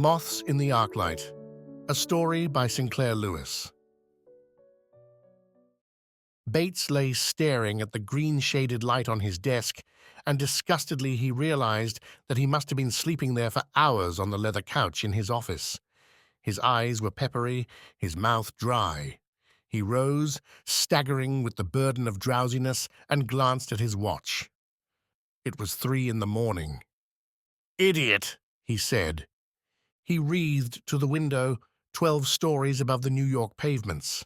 Moths in the Arclight, a story by Sinclair Lewis. Bates lay staring at the green-shaded light on his desk, and disgustedly he realized that he must have been sleeping there for hours on the leather couch in his office. His eyes were peppery, his mouth dry. He rose, staggering with the burden of drowsiness, and glanced at his watch. It was 3 a.m. "Idiot," he said. He wreathed to the window, 12 stories above the New York pavements.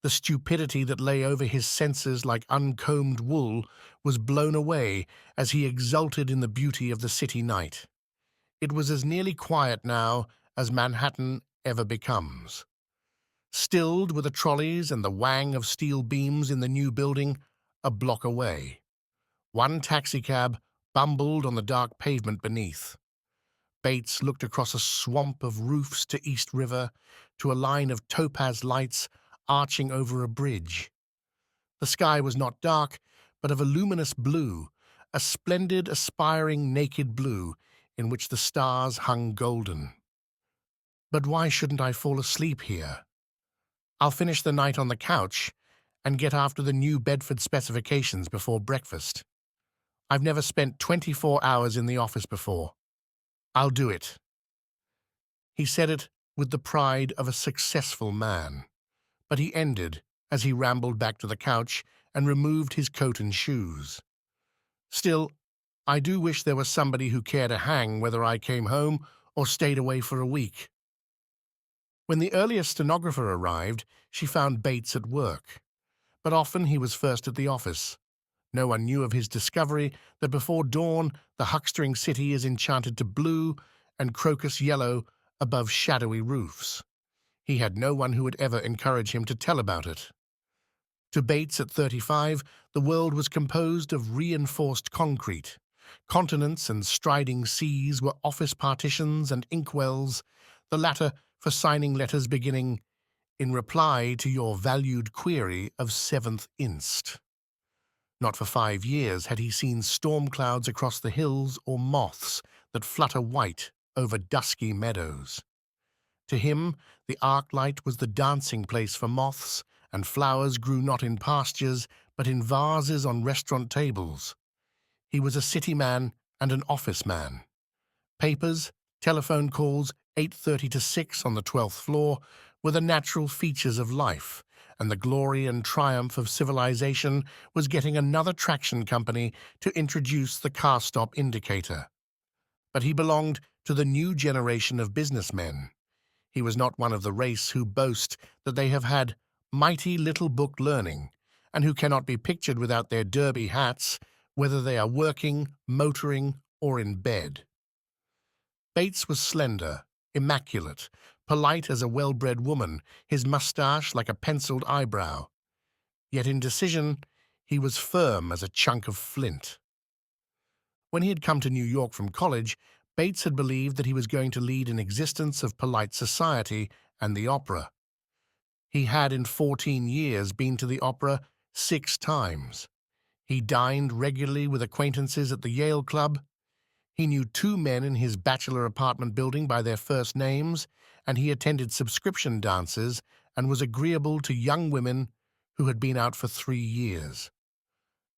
The stupidity that lay over his senses like uncombed wool was blown away as he exulted in the beauty of the city night. It was as nearly quiet now as Manhattan ever becomes. Stilled were the trolleys and the whang of steel beams in the new building a block away. One taxicab bumbled on the dark pavement beneath. Bates looked across a swamp of roofs to East River, to a line of topaz lights arching over a bridge. The sky was not dark, but of a luminous blue, a splendid, aspiring, naked blue in which the stars hung golden. But why shouldn't I fall asleep here? I'll finish the night on the couch and get after the new Bedford specifications before breakfast. I've never spent 24 hours in the office before. I'll do it. He said it with the pride of a successful man, but he ended as he rambled back to the couch and removed his coat and shoes. Still, I do wish there was somebody who cared a hang whether I came home or stayed away for a week. When the earliest stenographer arrived, she found Bates at work, but often he was first at the office. No one knew of his discovery that before dawn the huckstering city is enchanted to blue and crocus yellow above shadowy roofs. He had no one who would ever encourage him to tell about it. To Bates at 35, the world was composed of reinforced concrete. Continents and striding seas were office partitions and inkwells, the latter for signing letters beginning, "In reply to your valued query of 7th inst." Not for 5 years had he seen storm clouds across the hills or moths that flutter white over dusky meadows. To him, the Arclight was the dancing place for moths, and flowers grew not in pastures, but in vases on restaurant tables. He was a city man and an office man. Papers, telephone calls, 8:30 to 6 on the 12th floor, were the natural features of life, and the glory and triumph of civilization was getting another traction company to introduce the car stop indicator. But he belonged to the new generation of businessmen. He was not one of the race who boast that they have had mighty little book learning, and who cannot be pictured without their derby hats, whether they are working, motoring, or in bed. Bates was slender, immaculate, polite as a well-bred woman, his mustache like a penciled eyebrow. Yet in decision, he was firm as a chunk of flint. When he had come to New York from college, Bates had believed that he was going to lead an existence of polite society and the opera. He had in 14 years been to the opera 6 times. He dined regularly with acquaintances at the Yale Club. He knew 2 men in his bachelor apartment building by their first names, and he attended subscription dances and was agreeable to young women who had been out for 3 years.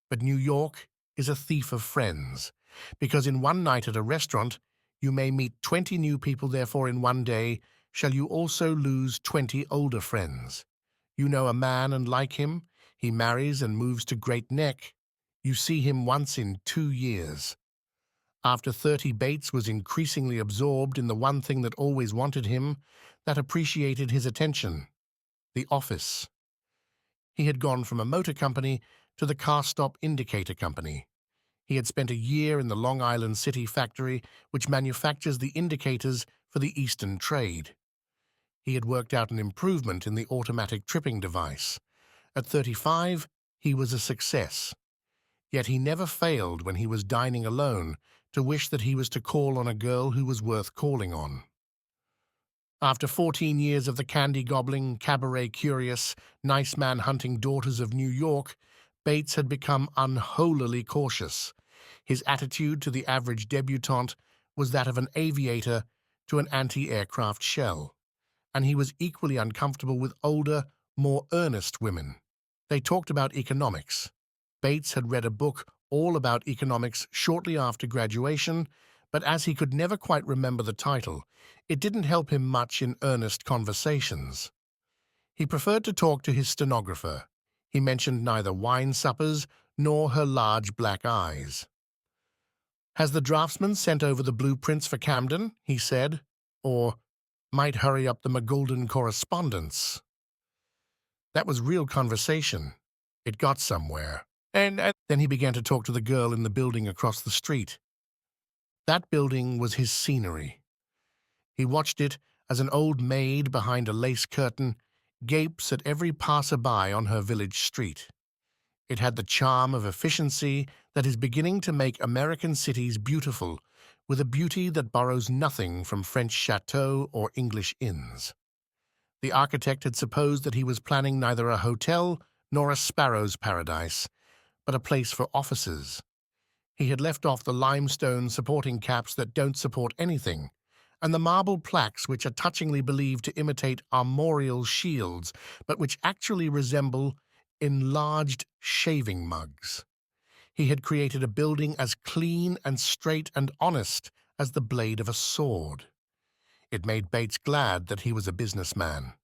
But New York is a thief of friends, because in one night at a restaurant you may meet 20 new people, therefore in one day shall you also lose 20 older friends. You know a man and like him, he marries and moves to Great Neck. You see him once in 2 years. After 30, Bates was increasingly absorbed in the one thing that always wanted him, that appreciated his attention: the office. He had gone from a motor company to the car stop indicator company. He had spent a year in the Long Island City factory, which manufactures the indicators for the Eastern trade. He had worked out an improvement in the automatic tripping device. At 35, he was a success. Yet he never failed when he was dining alone to wish that he was to call on a girl who was worth calling on. After 14 years of the candy-gobbling, cabaret-curious, nice-man-hunting daughters of New York, Bates had become unholily cautious. His attitude to the average debutante was that of an aviator to an anti-aircraft shell, and he was equally uncomfortable with older, more earnest women. They talked about economics. Bates had read a book all about economics shortly after graduation, but as he could never quite remember the title, it didn't help him much in earnest conversations. He preferred to talk to his stenographer. He mentioned neither wine suppers nor her large black eyes. "Has the draftsman sent over the blueprints for Camden?" he said, or "might hurry up the McGolden correspondence." That was real conversation. It got somewhere. And then he began to talk to the girl in the building across the street. That building was his scenery. He watched it as an old maid behind a lace curtain gapes at every passer-by on her village street. It had the charm of efficiency that is beginning to make American cities beautiful, with a beauty that borrows nothing from French chateaux or English inns. The architect had supposed that he was planning neither a hotel nor a sparrow's paradise, but a place for offices. He had left off the limestone supporting caps that don't support anything, and the marble plaques which are touchingly believed to imitate armorial shields, but which actually resemble enlarged shaving mugs. He had created a building as clean and straight and honest as the blade of a sword. It made Bates glad that he was a businessman.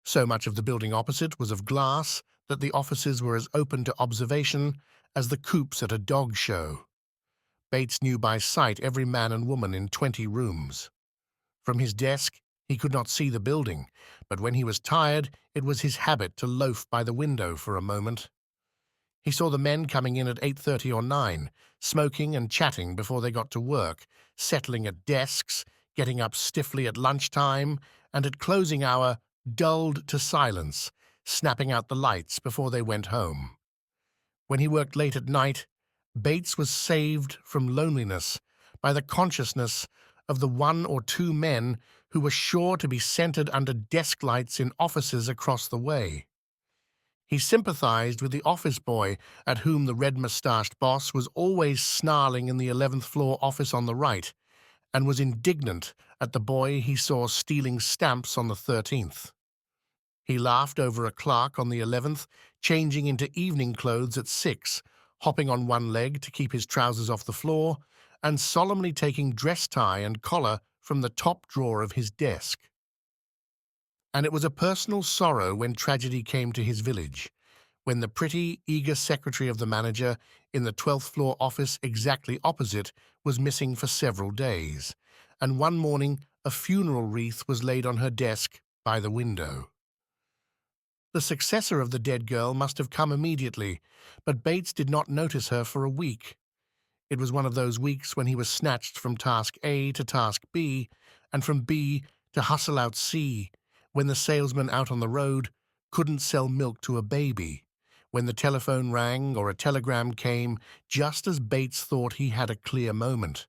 So much of the building opposite was of glass that the offices were as open to observation as the coops at a dog show. Bates knew by sight every man and woman in 20 rooms. From his desk, he could not see the building, but when he was tired, it was his habit to loaf by the window for a moment. He saw the men coming in at 8:30 or 9, smoking and chatting before they got to work, settling at desks, getting up stiffly at lunchtime, and at closing hour, dulled to silence, snapping out the lights before they went home. When he worked late at night, Bates was saved from loneliness by the consciousness of the 1 or 2 men who were sure to be centered under desk lights in offices across the way. He sympathized with the office boy at whom the red-mustached boss was always snarling in the 11th floor office on the right, and was indignant at the boy he saw stealing stamps on the 13th. He laughed over a clerk on the 11th, changing into evening clothes at 6, hopping on one leg to keep his trousers off the floor, and solemnly taking dress tie and collar from the top drawer of his desk. And it was a personal sorrow when tragedy came to his village, when the pretty, eager secretary of the manager in the 12th floor office exactly opposite was missing for several days, and one morning a funeral wreath was laid on her desk by the window. The successor of the dead girl must have come immediately, but Bates did not notice her for a week. It was one of those weeks when he was snatched from task A to task B, and from B to hustle out C, when the salesman out on the road couldn't sell milk to a baby, when the telephone rang or a telegram came just as Bates thought he had a clear moment,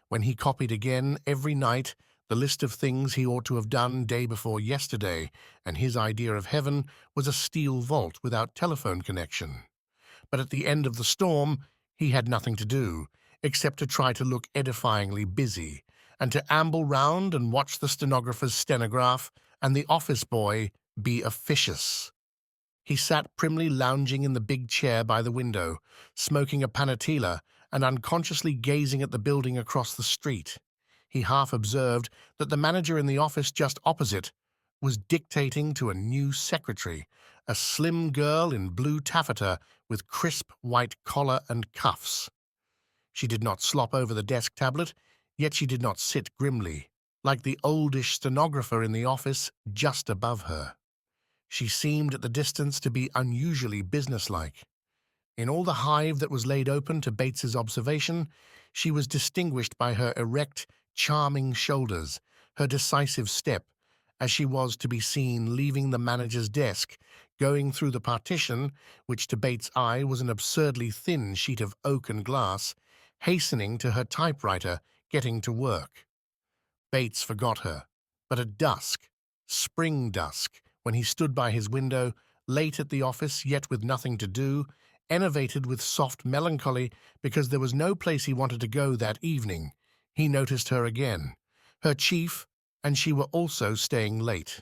when he copied again every night the list of things he ought to have done day before yesterday, and his idea of heaven was a steel vault without telephone connection. But at the end of the storm, he had nothing to do, except to try to look edifyingly busy, and to amble round and watch the stenographer's stenograph and the office boy be officious. He sat primly lounging in the big chair by the window, smoking a panatilla and unconsciously gazing at the building across the street. He half observed that the manager in the office just opposite was dictating to a new secretary, a slim girl in blue taffeta with crisp white collar and cuffs. She did not slop over the desk tablet, yet she did not sit grimly, like the oldish stenographer in the office just above her. She seemed at the distance to be unusually businesslike. In all the hive that was laid open to Bates's observation, she was distinguished by her erect, charming shoulders, her decisive step, as she was to be seen leaving the manager's desk, going through the partition, which to Bates' eye was an absurdly thin sheet of oak and glass, hastening to her typewriter, getting to work. Bates forgot her, but at dusk, spring dusk, when he stood by his window, late at the office yet with nothing to do, enervated with soft melancholy because there was no place he wanted to go that evening, he noticed her again, Her chief and she were also staying late.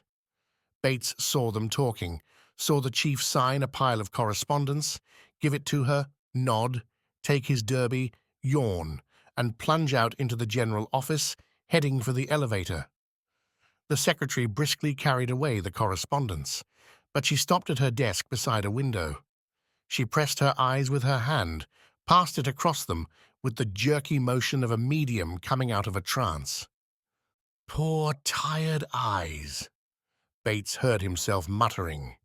Bates saw them talking, saw the chief sign a pile of correspondence, give it to her, nod, take his derby, yawn, and plunge out into the general office, heading for the elevator. The secretary briskly carried away the correspondence, but she stopped at her desk beside a window. She pressed her eyes with her hand, passed it across them with the jerky motion of a medium coming out of a trance. Poor tired eyes, Bates heard himself muttering.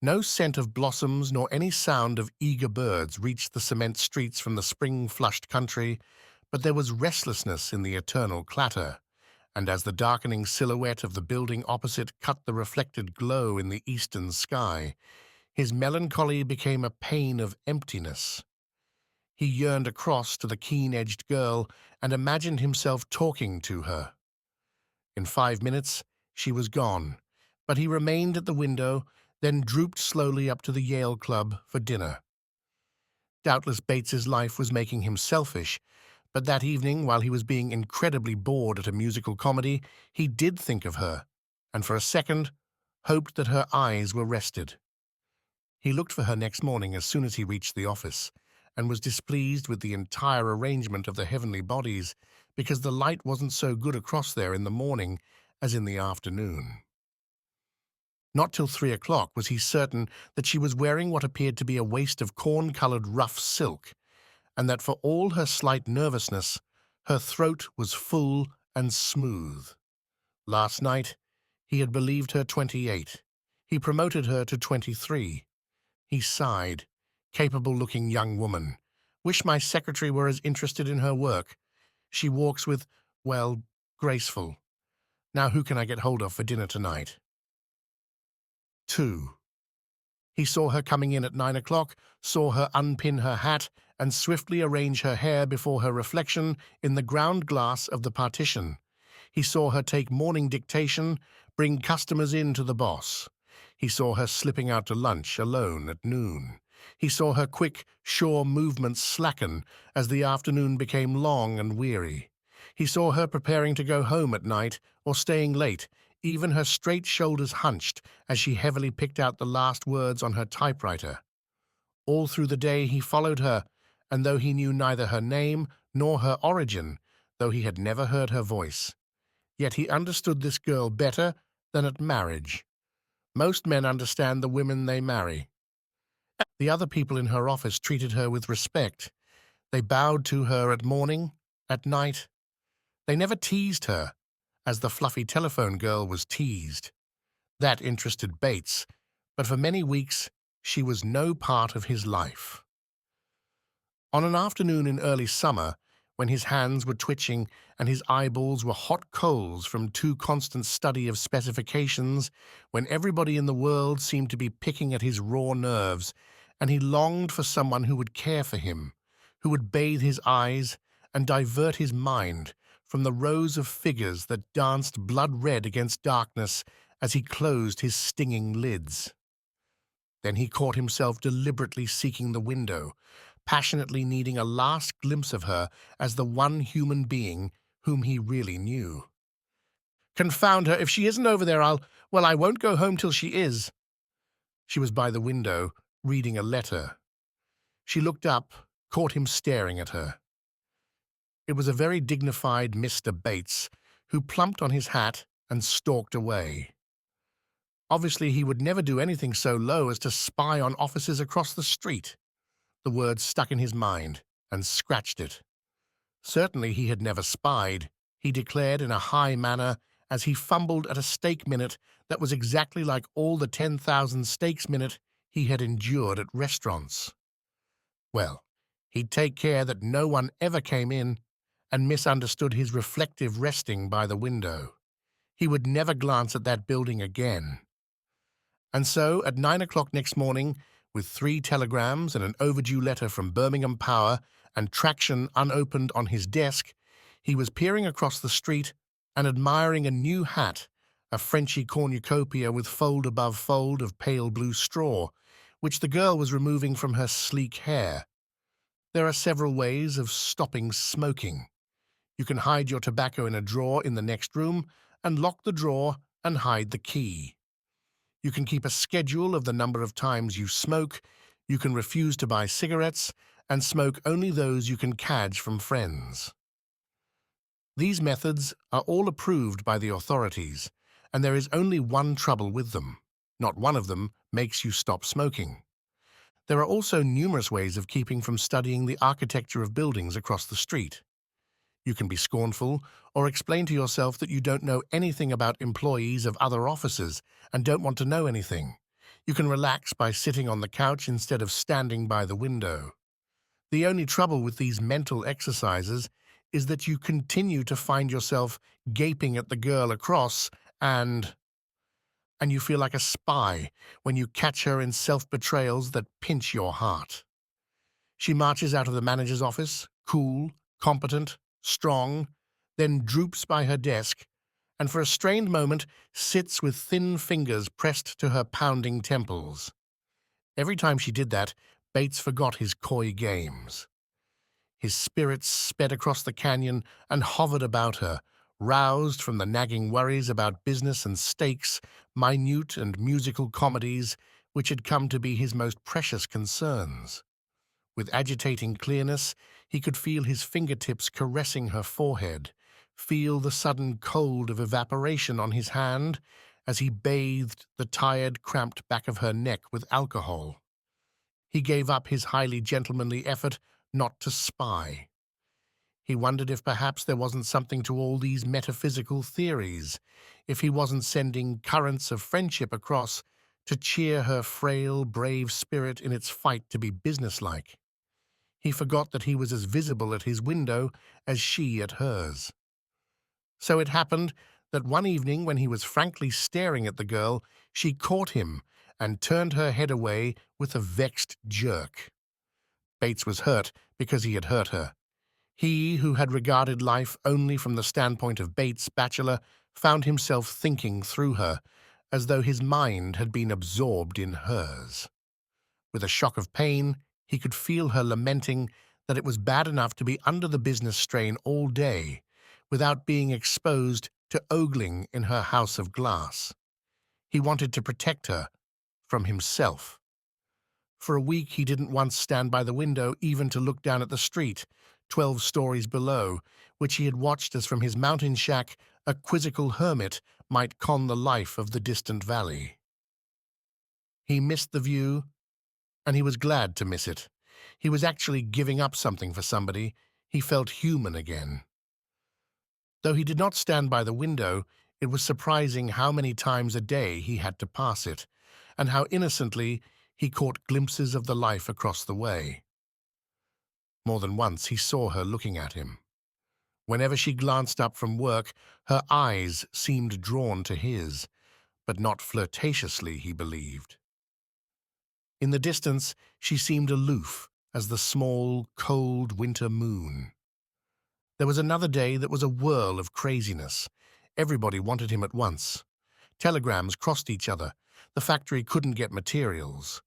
No scent of blossoms nor any sound of eager birds reached the cement streets from the spring-flushed country, but there was restlessness in the eternal clatter, and as the darkening silhouette of the building opposite cut the reflected glow in the eastern sky, his melancholy became a pain of emptiness. He yearned across to the keen-edged girl and imagined himself talking to her. In 5 minutes, she was gone, but he remained at the window, then drooped slowly up to the Yale Club for dinner. Doubtless Bates's life was making him selfish, but that evening, while he was being incredibly bored at a musical comedy, he did think of her, and for a second hoped that her eyes were rested. He looked for her next morning as soon as he reached the office, and was displeased with the entire arrangement of the heavenly bodies, because the light wasn't so good across there in the morning as in the afternoon. Not till 3 o'clock was he certain that she was wearing what appeared to be a waist of corn-colored rough silk, and that for all her slight nervousness, her throat was full and smooth. Last night, he had believed her 28. He promoted her to 23. He sighed. Capable-looking young woman. Wish my secretary were as interested in her work. She walks with, well, graceful. Now who can I get hold of for dinner tonight? 2. He saw her coming in at 9 o'clock, saw her unpin her hat and swiftly arrange her hair before her reflection in the ground glass of the partition. He saw her take morning dictation, bring customers in to the boss. He saw her slipping out to lunch alone at noon. He saw her quick, sure movements slacken as the afternoon became long and weary. He saw her preparing to go home at night or staying late, even her straight shoulders hunched as she heavily picked out the last words on her typewriter. All through the day he followed her, and though he knew neither her name nor her origin, though he had never heard her voice, yet he understood this girl better than at marriage. Most men understand the women they marry. The other people in her office treated her with respect. They bowed to her at morning, at night. They never teased her, as the fluffy telephone girl was teased. That interested Bates, but for many weeks she was no part of his life. On an afternoon in early summer, when his hands were twitching and his eyeballs were hot coals from too constant study of specifications, when everybody in the world seemed to be picking at his raw nerves, and he longed for someone who would care for him, who would bathe his eyes and divert his mind from the rows of figures that danced blood-red against darkness as he closed his stinging lids. Then he caught himself deliberately seeking the window, passionately needing a last glimpse of her as the one human being whom he really knew. Confound her, if she isn't over there, I won't go home till she is. She was by the window, reading a letter. She looked up, caught him staring at her. It was a very dignified Mr. Bates, who plumped on his hat and stalked away. Obviously, he would never do anything so low as to spy on officers across the street. The word stuck in his mind and scratched it. Certainly he had never spied, he declared in a high manner as he fumbled at a steak minute that was exactly like all the 10,000 steaks minute he had endured at restaurants. Well, he'd take care that no one ever came in and misunderstood his reflective resting by the window. He would never glance at that building again. And so, at 9 o'clock next morning, with 3 telegrams and an overdue letter from Birmingham Power and traction unopened on his desk, he was peering across the street and admiring a new hat, a Frenchy cornucopia with fold above fold of pale blue straw, which the girl was removing from her sleek hair. There are several ways of stopping smoking. You can hide your tobacco in a drawer in the next room and lock the drawer and hide the key. You can keep a schedule of the number of times you smoke. You can refuse to buy cigarettes and smoke only those you can cadge from friends. These methods are all approved by the authorities, and there is only one trouble with them. Not one of them makes you stop smoking. There are also numerous ways of keeping from studying the architecture of buildings across the street. You can be scornful or explain to yourself that you don't know anything about employees of other offices and don't want to know anything. You can relax by sitting on the couch instead of standing by the window. The only trouble with these mental exercises is that you continue to find yourself gaping at the girl across and you feel like a spy when you catch her in self-betrayals that pinch your heart. She marches out of the manager's office, cool, competent, strong, then droops by her desk, and for a strained moment sits with thin fingers pressed to her pounding temples. Every time she did that, Bates forgot his coy games. His spirits sped across the canyon and hovered about her, roused from the nagging worries about business and stakes, minute and musical comedies, which had come to be his most precious concerns. With agitating clearness, he could feel his fingertips caressing her forehead, feel the sudden cold of evaporation on his hand as he bathed the tired, cramped back of her neck with alcohol. He gave up his highly gentlemanly effort not to spy. He wondered if perhaps there wasn't something to all these metaphysical theories, if he wasn't sending currents of friendship across to cheer her frail, brave spirit in its fight to be businesslike. He forgot that he was as visible at his window as she at hers. So it happened that one evening when he was frankly staring at the girl, she caught him and turned her head away with a vexed jerk. Bates was hurt because he had hurt her. He, who had regarded life only from the standpoint of Bates, bachelor, found himself thinking through her, as though his mind had been absorbed in hers. With a shock of pain, he could feel her lamenting that it was bad enough to be under the business strain all day without being exposed to ogling in her house of glass. He wanted to protect her from himself. For a week he didn't once stand by the window even to look down at the street, 12 stories below, which he had watched as from his mountain shack a quizzical hermit might con the life of the distant valley. He missed the view, and he was glad to miss it. He was actually giving up something for somebody. He felt human again. Though he did not stand by the window, it was surprising how many times a day he had to pass it, and how innocently he caught glimpses of the life across the way. More than once he saw her looking at him. Whenever she glanced up from work, her eyes seemed drawn to his, but not flirtatiously, he believed. In the distance, she seemed aloof as the small, cold winter moon. There was another day that was a whirl of craziness. Everybody wanted him at once. Telegrams crossed each other. The factory couldn't get materials.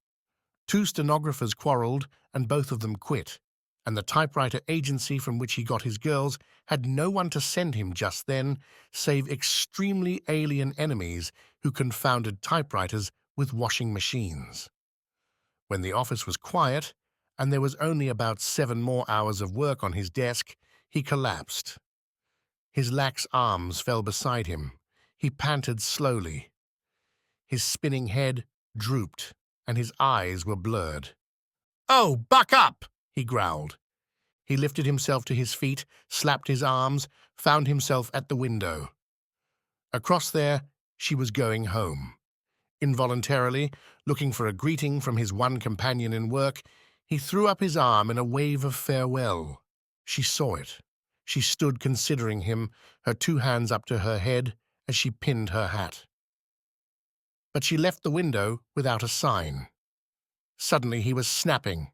2 stenographers quarreled, and both of them quit. And the typewriter agency from which he got his girls had no one to send him just then, save extremely alien enemies who confounded typewriters with washing machines. When the office was quiet, and there was only about 7 more hours of work on his desk, he collapsed. His lax arms fell beside him. He panted slowly. His spinning head drooped, and his eyes were blurred. "Oh, buck up!" he growled. He lifted himself to his feet, slapped his arms, found himself at the window. Across there, she was going home. Involuntarily, looking for a greeting from his one companion in work, he threw up his arm in a wave of farewell. She saw it. She stood considering him, her 2 hands up to her head as she pinned her hat. But she left the window without a sign. Suddenly he was snapping.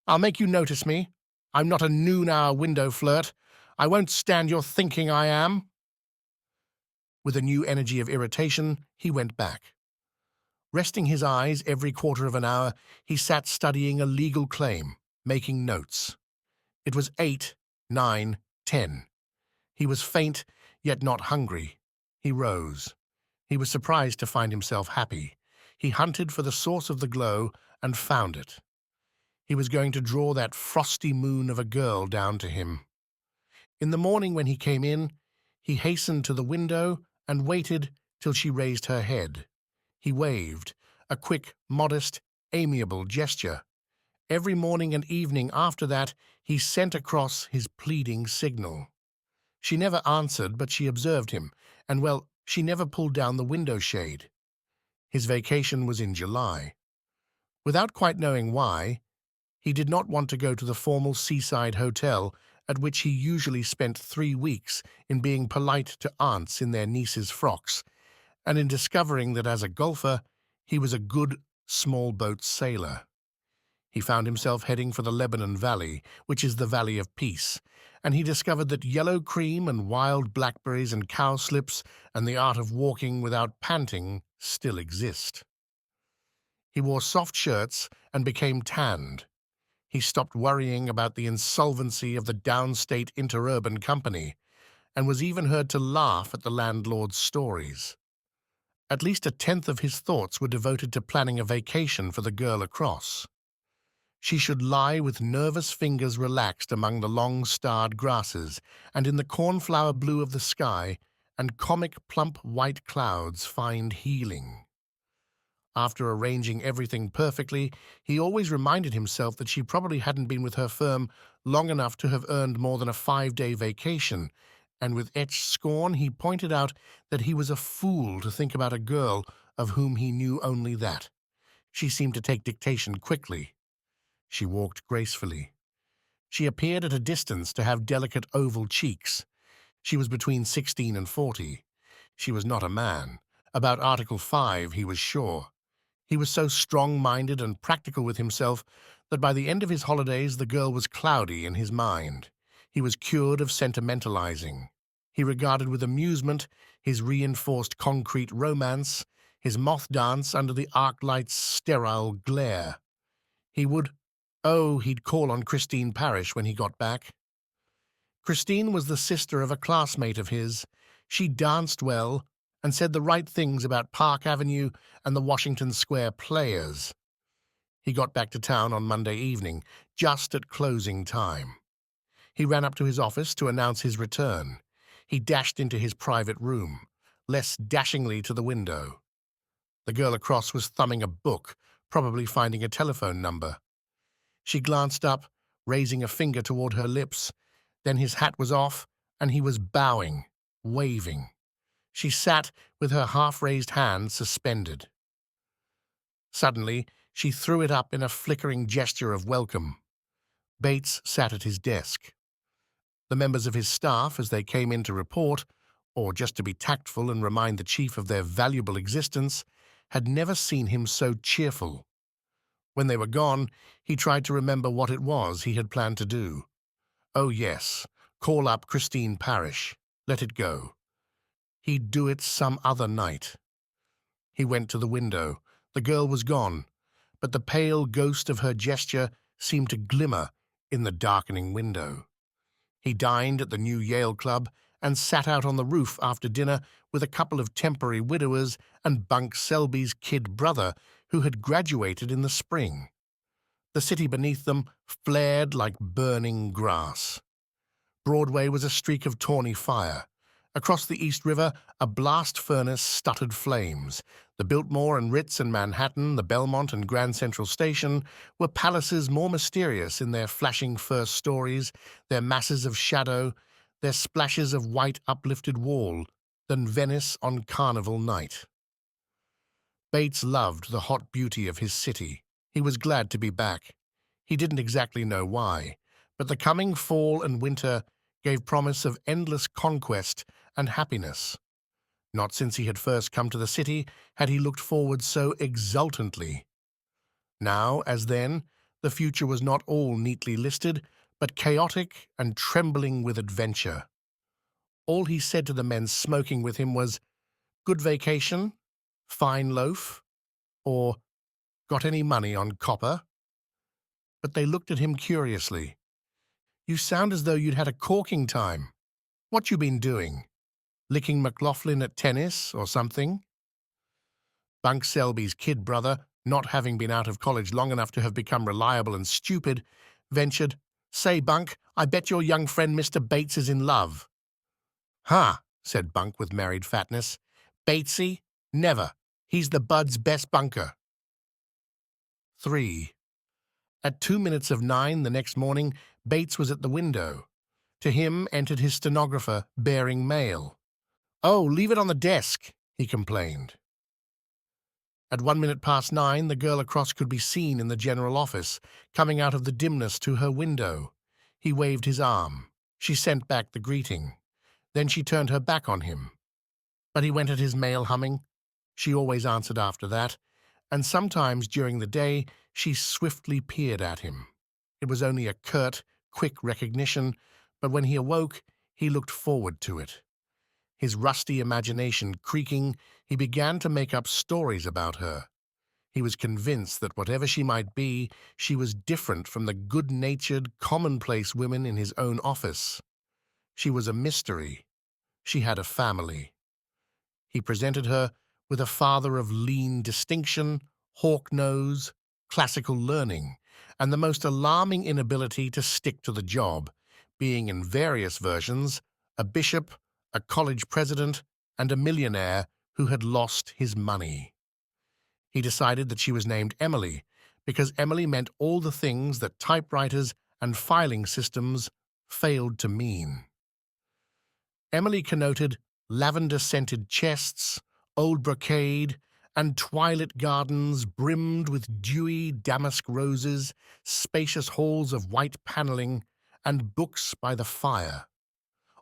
"I'll make you notice me. I'm not a noon-hour window flirt. I won't stand your thinking I am." With a new energy of irritation, he went back. Resting his eyes every quarter of an hour, he sat studying a legal claim, making notes. It was 8, 9, 10. He was faint, yet not hungry. He rose. He was surprised to find himself happy. He hunted for the source of the glow and found it. He was going to draw that frosty moon of a girl down to him. In the morning when he came in, he hastened to the window and waited till she raised her head. He waved, a quick, modest, amiable gesture. Every morning and evening after that, he sent across his pleading signal. She never answered, but she observed him, and, well, she never pulled down the window shade. His vacation was in July. Without quite knowing why, he did not want to go to the formal seaside hotel at which he usually spent 3 weeks in being polite to aunts in their nieces' frocks, and in discovering that as a golfer he was a good small boat sailor. He found himself heading for the Lebanon Valley, which is the Valley of Peace, and he discovered that yellow cream and wild blackberries and cowslips and the art of walking without panting still exist. He wore soft shirts and became tanned. He stopped worrying about the insolvency of the downstate interurban company, and was even heard to laugh at the landlord's stories. At least a tenth of his thoughts were devoted to planning a vacation for the girl across. She should lie with nervous fingers relaxed among the long-starred grasses and in the cornflower blue of the sky, and comic plump white clouds find healing. After arranging everything perfectly, he always reminded himself that she probably hadn't been with her firm long enough to have earned more than a 5-day vacation, and with etched scorn he pointed out that he was a fool to think about a girl of whom he knew only that. She seemed to take dictation quickly. She walked gracefully. She appeared at a distance to have delicate oval cheeks. She was between 16 and 40. She was not a man. About Article 5 he was sure. He was so strong-minded and practical with himself that by the end of his holidays the girl was cloudy in his mind. He was cured of sentimentalizing. He regarded with amusement his reinforced concrete romance, his moth dance under the arc light's sterile glare. He'd call on Christine Parrish when he got back. Christine was the sister of a classmate of his. She danced well and said the right things about Park Avenue and the Washington Square Players. He got back to town on Monday evening, just at closing time. He ran up to his office to announce his return. He dashed into his private room, less dashingly to the window. The girl across was thumbing a book, probably finding a telephone number. She glanced up, raising a finger toward her lips. Then his hat was off, and he was bowing, waving. She sat with her half-raised hand suspended. Suddenly, she threw it up in a flickering gesture of welcome. Bates sat at his desk. The members of his staff, as they came in to report, or just to be tactful and remind the chief of their valuable existence, had never seen him so cheerful. When they were gone, he tried to remember what it was he had planned to do. Oh, yes, call up Christine Parrish. Let it go. He'd do it some other night. He went to the window. The girl was gone, but the pale ghost of her gesture seemed to glimmer in the darkening window. He dined at the new Yale Club and sat out on the roof after dinner with a couple of temporary widowers and Bunk Selby's kid brother, who had graduated in the spring. The city beneath them flared like burning grass. Broadway was a streak of tawny fire. Across the East River, a blast furnace stuttered flames. The Biltmore and Ritz and Manhattan, the Belmont and Grand Central Station, were palaces more mysterious in their flashing first stories, their masses of shadow, their splashes of white uplifted wall, than Venice on Carnival night. Bates loved the hot beauty of his city. He was glad to be back. He didn't exactly know why, but the coming fall and winter gave promise of endless conquest and happiness. Not since he had first come to the city had he looked forward so exultantly. Now, as then, the future was not all neatly listed, but chaotic and trembling with adventure. All he said to the men smoking with him was, "Good vacation? Fine loaf?" or "Got any money on copper?" But they looked at him curiously. "You sound as though you'd had a corking time." What you been doing? Licking McLaughlin at tennis or something? Bunk Selby's kid brother, not having been out of college long enough to have become reliable and stupid, ventured, "Say, Bunk, I bet your young friend Mr. Bates is in love." "Huh," said Bunk with married fatness. "Batesy? Never. He's the bud's best bunker." 3. At 2 minutes of 9 the next morning, Bates was at the window. To him entered his stenographer, bearing mail. "Oh, leave it on the desk," he complained. At 1 minute past 9, the girl across could be seen in the general office, coming out of the dimness to her window. He waved his arm. She sent back the greeting. Then she turned her back on him. But he went at his mail humming. She always answered after that, and sometimes during the day she swiftly peered at him. It was only a curt, quick recognition, but when he awoke, he looked forward to it. His rusty imagination creaking, he began to make up stories about her. He was convinced that whatever she might be, she was different from the good-natured, commonplace women in his own office. She was a mystery. She had a family. He presented her with a father of lean distinction, hawk nose, classical learning, and the most alarming inability to stick to the job, being in various versions a bishop, a college president, and a millionaire who had lost his money. He decided that she was named Emily because Emily meant all the things that typewriters and filing systems failed to mean. Emily connoted lavender-scented chests, old brocade, and twilit gardens brimmed with dewy damask roses, spacious halls of white paneling, and books by the fire.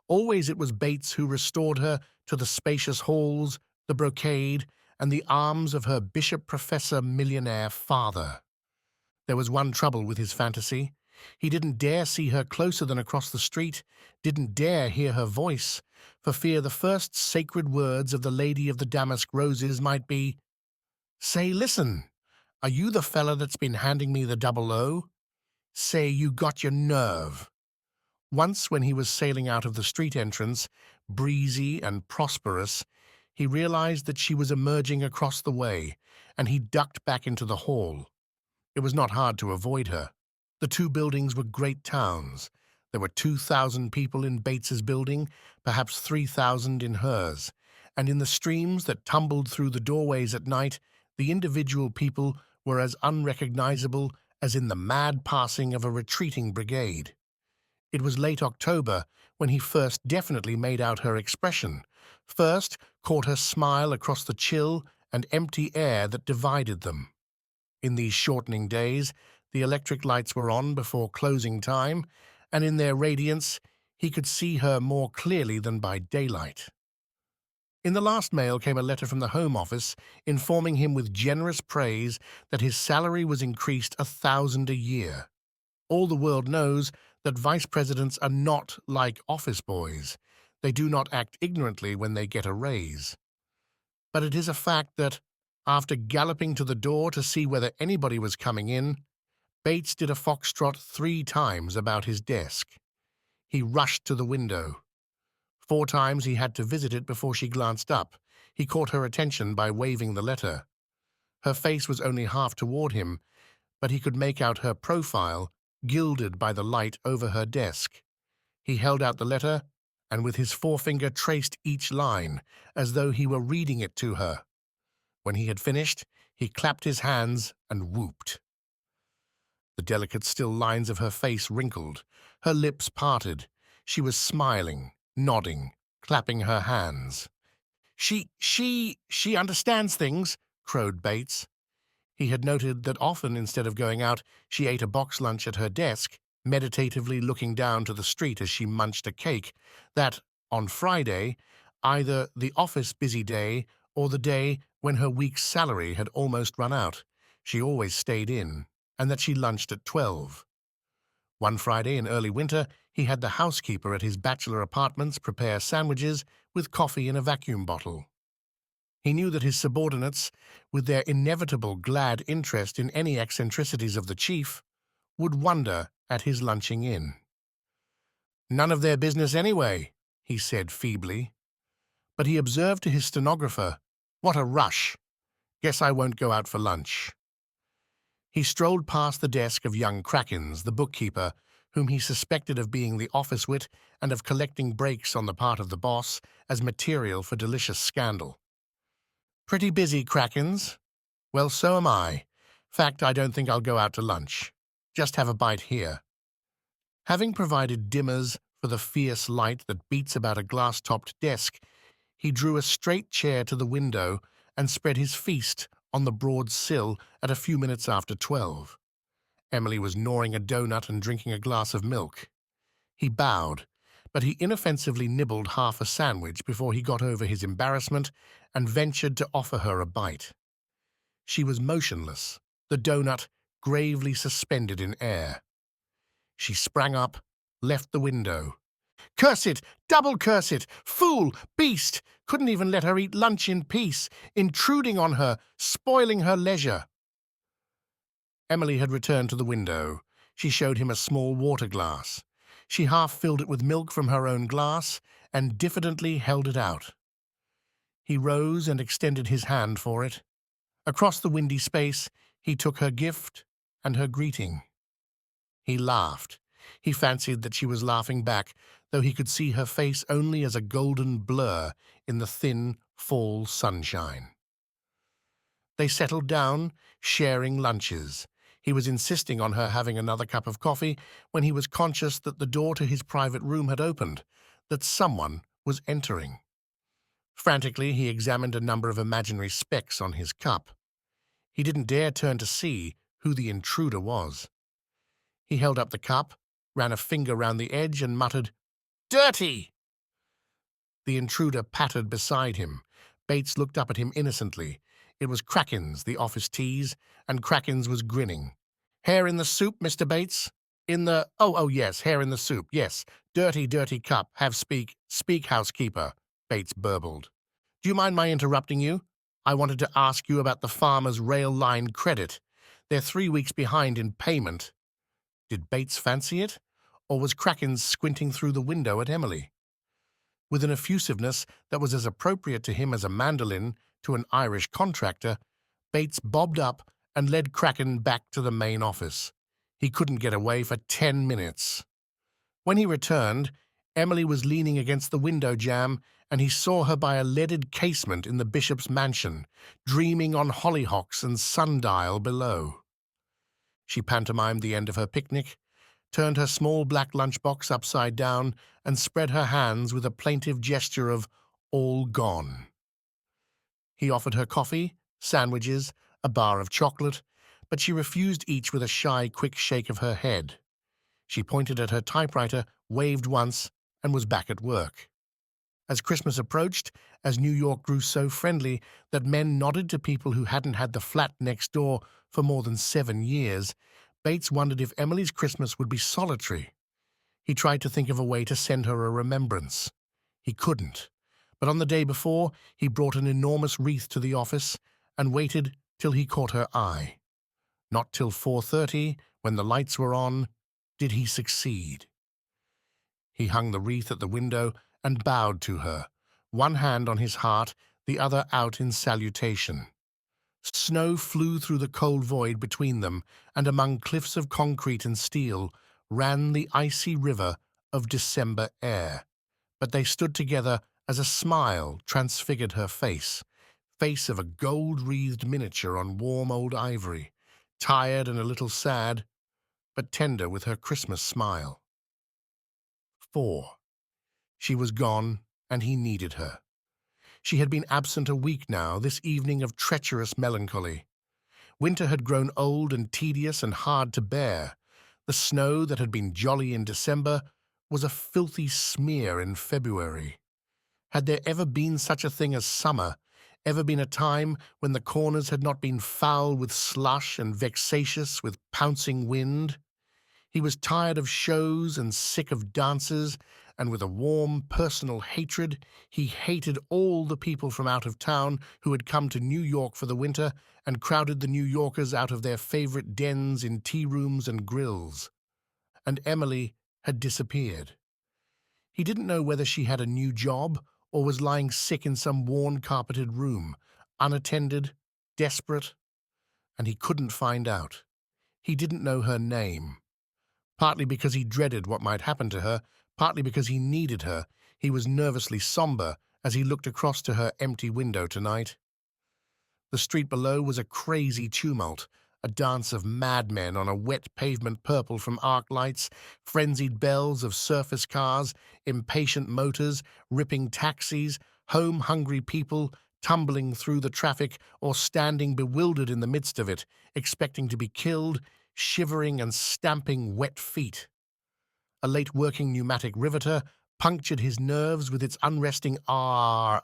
Always it was Bates who restored her to the spacious halls, the brocade, and the arms of her bishop-professor millionaire father. There was one trouble with his fantasy. He didn't dare see her closer than across the street, didn't dare hear her voice, for fear the first sacred words of the Lady of the Damask Roses might be, "Say, listen, are you the fella that's been handing me the 00? Say, you got your nerve." Once, when he was sailing out of the street entrance, breezy and prosperous, he realized that she was emerging across the way, and he ducked back into the hall. It was not hard to avoid her. The two buildings were great towns. There were 2,000 people in Bates's building, perhaps 3,000 in hers, and in the streams that tumbled through the doorways at night, the individual people were as unrecognizable as in the mad passing of a retreating brigade. It was late October when he first definitely made out her expression, first caught her smile across the chill and empty air that divided them. In these shortening days, the electric lights were on before closing time, and in their radiance he could see her more clearly than by daylight. In the last mail came a letter from the Home Office informing him with generous praise that his salary was increased 1,000 a year. All the world knows that vice presidents are not like office boys. They do not act ignorantly when they get a raise. But it is a fact that, after galloping to the door to see whether anybody was coming in, Bates did a foxtrot 3 times about his desk. He rushed to the window. 4 times he had to visit it before she glanced up. He caught her attention by waving the letter. Her face was only half toward him, but he could make out her profile, gilded by the light over her desk. He held out the letter, and with his forefinger traced each line, as though he were reading it to her. When he had finished, he clapped his hands and whooped. The delicate still lines of her face wrinkled, her lips parted. She was smiling, nodding, clapping her hands. She understands things," crowed Bates. He had noted that often, instead of going out, she ate a box lunch at her desk, meditatively looking down to the street as she munched a cake, that, on Friday, either the office busy day or the day when her week's salary had almost run out, she always stayed in, and that she lunched at 12. One Friday in early winter, he had the housekeeper at his bachelor apartments prepare sandwiches with coffee in a vacuum bottle. He knew that his subordinates, with their inevitable glad interest in any eccentricities of the chief, would wonder at his lunching in. "None of their business anyway," he said feebly. But he observed to his stenographer, "What a rush! Guess I won't go out for lunch." He strolled past the desk of young Krakens, the bookkeeper, whom he suspected of being the office wit and of collecting breaks on the part of the boss as material for delicious scandal. "Pretty busy, Krakens? Well, so am I. Fact, I don't think I'll go out to lunch. Just have a bite here." Having provided dimmers for the fierce light that beats about a glass-topped desk, he drew a straight chair to the window and spread his feast on the broad sill at a few minutes after 12. Emily was gnawing a donut and drinking a glass of milk. He bowed, but he inoffensively nibbled half a sandwich before he got over his embarrassment and ventured to offer her a bite. She was motionless, the donut gravely suspended in air. She sprang up, left the window. "Curse it! Double curse it! Fool! Beast! Couldn't even let her eat lunch in peace, intruding on her, spoiling her leisure." Emily had returned to the window. She showed him a small water glass. She half filled it with milk from her own glass and diffidently held it out. He rose and extended his hand for it. Across the windy space, he took her gift and her greeting. He laughed. He fancied that she was laughing back, though he could see her face only as a golden blur in the thin fall sunshine. They settled down, sharing lunches. He was insisting on her having another cup of coffee when he was conscious that the door to his private room had opened, that someone was entering. Frantically, he examined a number of imaginary specks on his cup. He didn't dare turn to see who the intruder was. He held up the cup, ran a finger round the edge, and muttered, "Dirty!" The intruder pattered beside him. Bates looked up at him innocently. It was Krakens, the office tease, and Krakens was grinning. "Hair in the soup, Mr. Bates? In the— Oh, yes, hair in the soup, yes. Dirty, dirty cup. Have speak. Speak, housekeeper," Bates burbled. "Do you mind my interrupting you? I wanted to ask you about the farmer's rail line credit. They're 3 weeks behind in payment." Did Bates fancy it? Or was Krakens squinting through the window at Emily? With an effusiveness that was as appropriate to him as a mandolin to an Irish contractor, Bates bobbed up and led Kraken back to the main office. He couldn't get away for 10 minutes. When he returned, Emily was leaning against the window jamb, and he saw her by a leaded casement in the bishop's mansion, dreaming on hollyhocks and sundial below. She pantomimed the end of her picnic, turned her small black lunchbox upside down, and spread her hands with a plaintive gesture of all gone. He offered her coffee, sandwiches, a bar of chocolate, but she refused each with a shy, quick shake of her head. She pointed at her typewriter, waved once, and was back at work. As Christmas approached, as New York grew so friendly that men nodded to people who hadn't had the flat next door for more than 7 years, Bates wondered if Emily's Christmas would be solitary. He tried to think of a way to send her a remembrance. He couldn't. But on the day before, he brought an enormous wreath to the office and waited till he caught her eye. Not till 4:30, when the lights were on, did he succeed. He hung the wreath at the window and bowed to her, one hand on his heart, the other out in salutation. Snow flew through the cold void between them, and among cliffs of concrete and steel ran the icy river of December air. But they stood together as a smile transfigured her face of a gold-wreathed miniature on warm old ivory, tired and a little sad, but tender with her Christmas smile. 4. She was gone, and he needed her. She had been absent a week now, this evening of treacherous melancholy. Winter had grown old and tedious and hard to bear. The snow that had been jolly in December was a filthy smear in February. Had there ever been such a thing as summer, ever been a time when the corners had not been foul with slush and vexatious with pouncing wind? He was tired of shows and sick of dances, and with a warm personal hatred, he hated all the people from out of town who had come to New York for the winter and crowded the New Yorkers out of their favorite dens in tea rooms and grills. And Emily had disappeared. He didn't know whether she had a new job or was lying sick in some worn carpeted room, unattended, desperate, and he couldn't find out. He didn't know her name. Partly because he dreaded what might happen to her, partly because he needed her, he was nervously somber as he looked across to her empty window tonight. The street below was a crazy tumult, a dance of madmen on a wet pavement purple from arc lights, frenzied bells of surface cars, impatient motors, ripping taxis, home-hungry people tumbling through the traffic or standing bewildered in the midst of it, expecting to be killed, shivering and stamping wet feet. A late working pneumatic riveter punctured his nerves with its unresting R,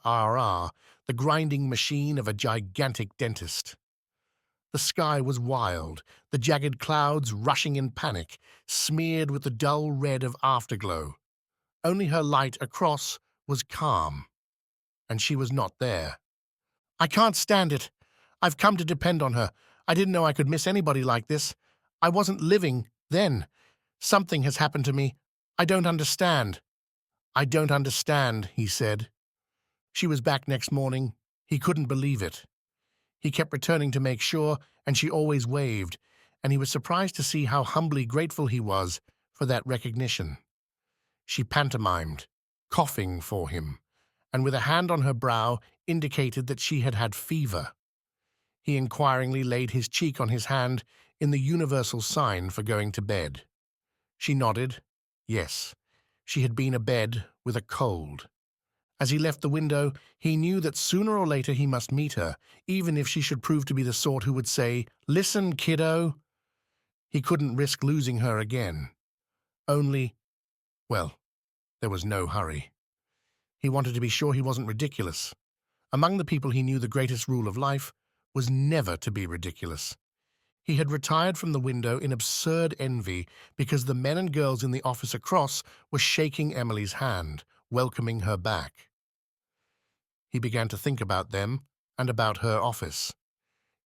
the grinding machine of a gigantic dentist. The sky was wild, the jagged clouds rushing in panic, smeared with the dull red of afterglow. Only her light across was calm, and she was not there. "I can't stand it. I've come to depend on her. I didn't know I could miss anybody like this. I wasn't living then. Something has happened to me. I don't understand." "I don't understand," he said. She was back next morning. He couldn't believe it. He kept returning to make sure, and she always waved, and he was surprised to see how humbly grateful he was for that recognition. She pantomimed, coughing for him, and with a hand on her brow indicated that she had had fever. He inquiringly laid his cheek on his hand in the universal sign for going to bed. She nodded. Yes, she had been abed with a cold. As he left the window, he knew that sooner or later he must meet her, even if she should prove to be the sort who would say, "Listen, kiddo." He couldn't risk losing her again. Well, there was no hurry. He wanted to be sure he wasn't ridiculous. Among the people he knew, the greatest rule of life was never to be ridiculous. He had retired from the window in absurd envy because the men and girls in the office across were shaking Emily's hand, welcoming her back. He began to think about them and about her office.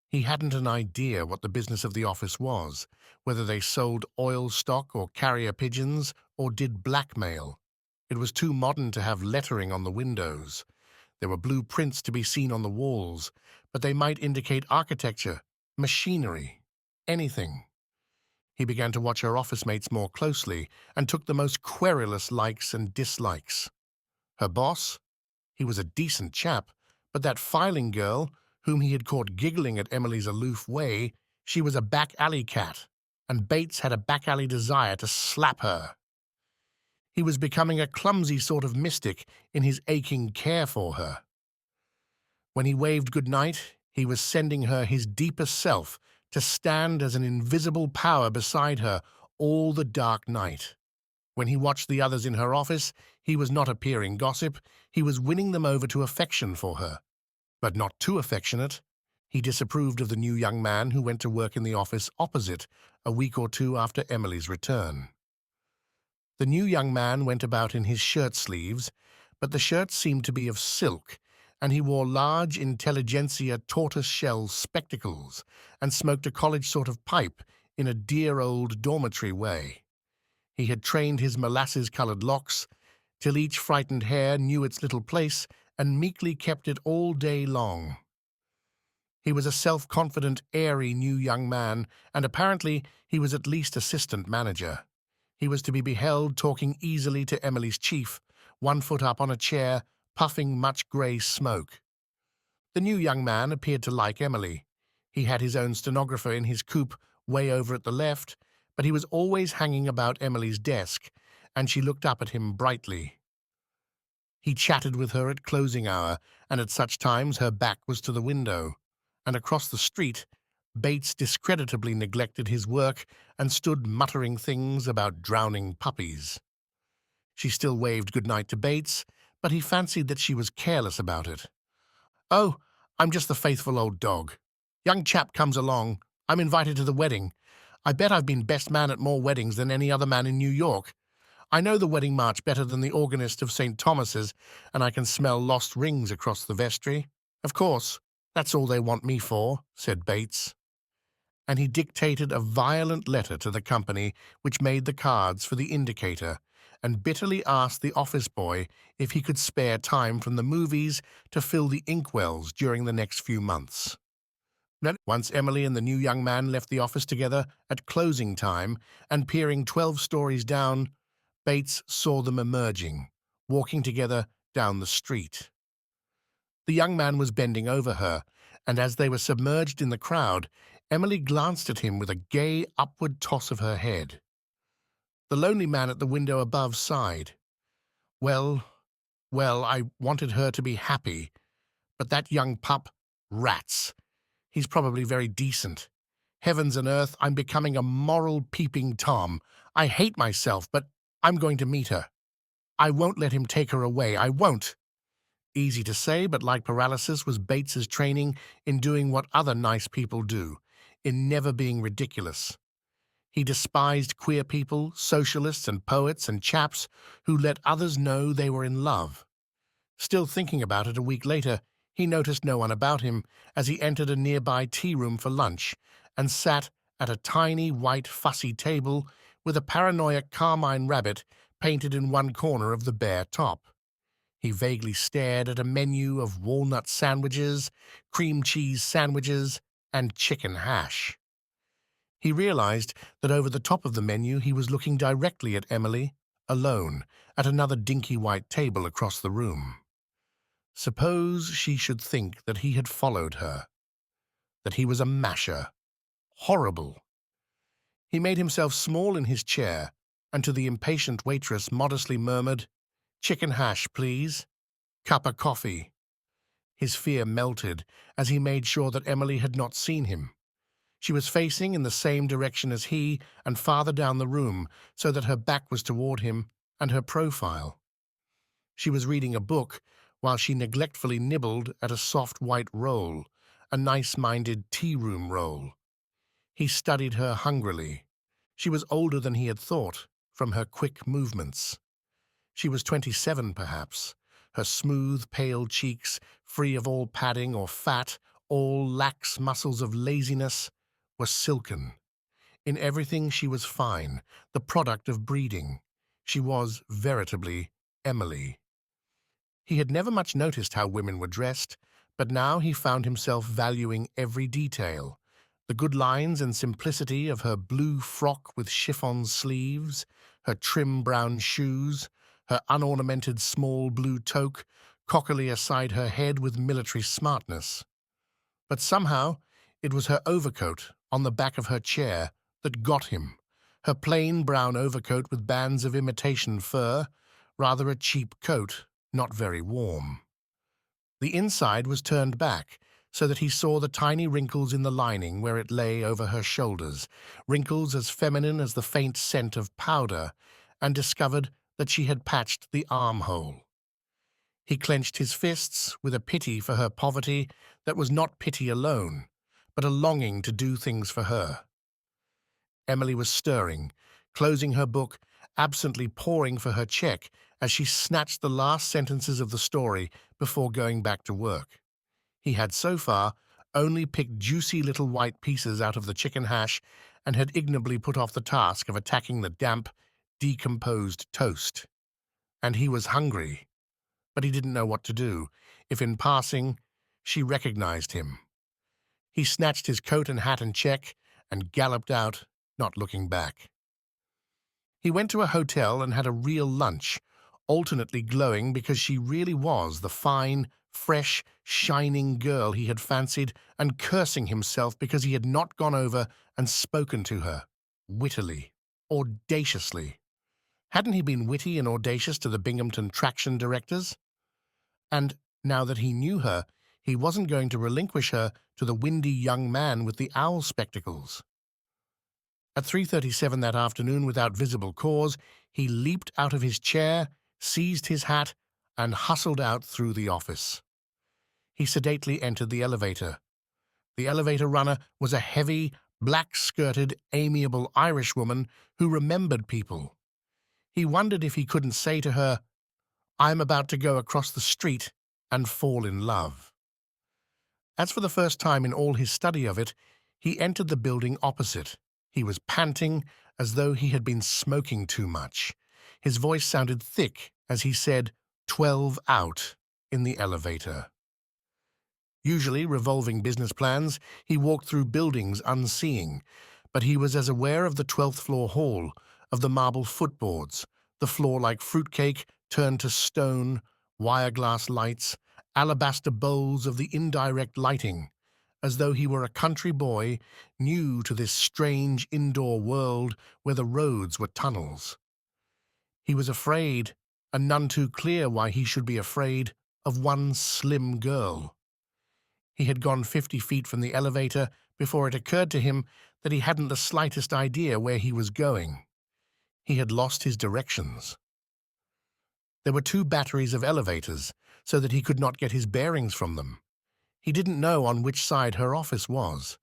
He hadn't an idea what the business of the office was, whether they sold oil stock or carrier pigeons or did blackmail. It was too modern to have lettering on the windows. There were blueprints to be seen on the walls, but they might indicate architecture, machinery, anything. He began to watch her office mates more closely and took the most querulous likes and dislikes. Her boss? He was a decent chap, but that filing girl, whom he had caught giggling at Emily's aloof way, she was a back-alley cat, and Bates had a back-alley desire to slap her. He was becoming a clumsy sort of mystic in his aching care for her. When he waved good-night, he was sending her his deepest self to stand as an invisible power beside her all the dark night. When he watched the others in her office, he was not appearing gossip, he was winning them over to affection for her. But not too affectionate. He disapproved of the new young man who went to work in the office opposite a week or two after Emily's return. The new young man went about in his shirt sleeves, but the shirts seemed to be of silk, and he wore large intelligentsia tortoise-shell spectacles and smoked a college sort of pipe in a dear old dormitory way. He had trained his molasses-colored locks till each frightened hair knew its little place and meekly kept it all day long. He was a self-confident, airy new young man, and apparently he was at least assistant manager. He was to be beheld talking easily to Emily's chief, 1 foot up on a chair, puffing much grey smoke. The new young man appeared to like Emily. He had his own stenographer in his coupe way over at the left, but he was always hanging about Emily's desk, and she looked up at him brightly. He chatted with her at closing hour, and at such times her back was to the window, and across the street Bates discreditably neglected his work and stood muttering things about drowning puppies. She still waved good-night to Bates, but he fancied that she was careless about it. "Oh, I'm just the faithful old dog. Young chap comes along. I'm invited to the wedding. I bet I've been best man at more weddings than any other man in New York. I know the wedding march better than the organist of St. Thomas's, and I can smell lost rings across the vestry. Of course, that's all they want me for," said Bates. And he dictated a violent letter to the company which made the cards for the Indicator, and bitterly asked the office boy if he could spare time from the movies to fill the inkwells during the next few months. Once Emily and the new young man left the office together at closing time and peering 12 stories down, Bates saw them emerging, walking together down the street. The young man was bending over her, and as they were submerged in the crowd, Emily glanced at him with a gay upward toss of her head. The lonely man at the window above sighed. Well, I wanted her to be happy, but that young pup, rats. He's probably very decent. Heavens and earth, I'm becoming a moral peeping Tom. I hate myself, but I'm going to meet her. I won't let him take her away. I won't. Easy to say, but like paralysis was Bates's training in doing what other nice people do, in never being ridiculous. He despised queer people, socialists and poets and chaps who let others know they were in love. Still thinking about it a week later, he noticed no one about him as he entered a nearby tea room for lunch and sat at a tiny white fussy table with a paranoiac carmine rabbit painted in one corner of the bare top. He vaguely stared at a menu of walnut sandwiches, cream cheese sandwiches, and chicken hash. He realized that over the top of the menu he was looking directly at Emily, alone, at another dinky white table across the room. Suppose she should think that he had followed her, that he was a masher. Horrible. He made himself small in his chair, and to the impatient waitress modestly murmured, "Chicken hash, please. Cup of coffee." His fear melted as he made sure that Emily had not seen him. She was facing in the same direction as he and farther down the room so that her back was toward him and her profile. She was reading a book while she neglectfully nibbled at a soft white roll, a nice-minded tea-room roll. He studied her hungrily. She was older than he had thought, from her quick movements. She was 27, perhaps. Her smooth, pale cheeks, free of all padding or fat, all lax muscles of laziness, were silken. In everything she was fine, the product of breeding. She was, veritably, Emily. He had never much noticed how women were dressed, but now he found himself valuing every detail. The good lines and simplicity of her blue frock with chiffon sleeves, her trim brown shoes, her unornamented small blue toque, cockily aside her head with military smartness. But somehow it was her overcoat on the back of her chair that got him, her plain brown overcoat with bands of imitation fur, rather a cheap coat, not very warm. The inside was turned back, so that he saw the tiny wrinkles in the lining where it lay over her shoulders, wrinkles as feminine as the faint scent of powder, and discovered that she had patched the armhole. He clenched his fists with a pity for her poverty that was not pity alone, but a longing to do things for her. Emily was stirring, closing her book, absently poring for her check as she snatched the last sentences of the story before going back to work. He had so far only picked juicy little white pieces out of the chicken hash and had ignobly put off the task of attacking the damp, decomposed toast. And he was hungry, but he didn't know what to do, if in passing she recognized him. He snatched his coat and hat and check and galloped out, not looking back. He went to a hotel and had a real lunch, alternately glowing because she really was the fine, fresh, shining girl he had fancied, and cursing himself because he had not gone over and spoken to her, wittily, audaciously. Hadn't he been witty and audacious to the Binghamton traction directors? And now that he knew her, he wasn't going to relinquish her to the windy young man with the owl spectacles. At 3:37 that afternoon, without visible cause, he leaped out of his chair, seized his hat, and hustled out through the office. He sedately entered the elevator. The elevator runner was a heavy, black-skirted, amiable Irishwoman who remembered people. He wondered if he couldn't say to her, "I'm about to go across the street and fall in love." As for the first time in all his study of it, he entered the building opposite. He was panting as though he had been smoking too much. His voice sounded thick as he said, 12 out, in the elevator. Usually revolving business plans, he walked through buildings unseeing, but he was as aware of the 12th floor hall, of the marble footboards, the floor like fruitcake turned to stone, wire glass lights, alabaster bowls of the indirect lighting, as though he were a country boy new to this strange indoor world where the roads were tunnels. He was afraid, and none too clear why he should be afraid, of one slim girl. He had gone 50 feet from the elevator before it occurred to him that he hadn't the slightest idea where he was going. He had lost his directions. There were 2 batteries of elevators, so that he could not get his bearings from them. He didn't know on which side her office was.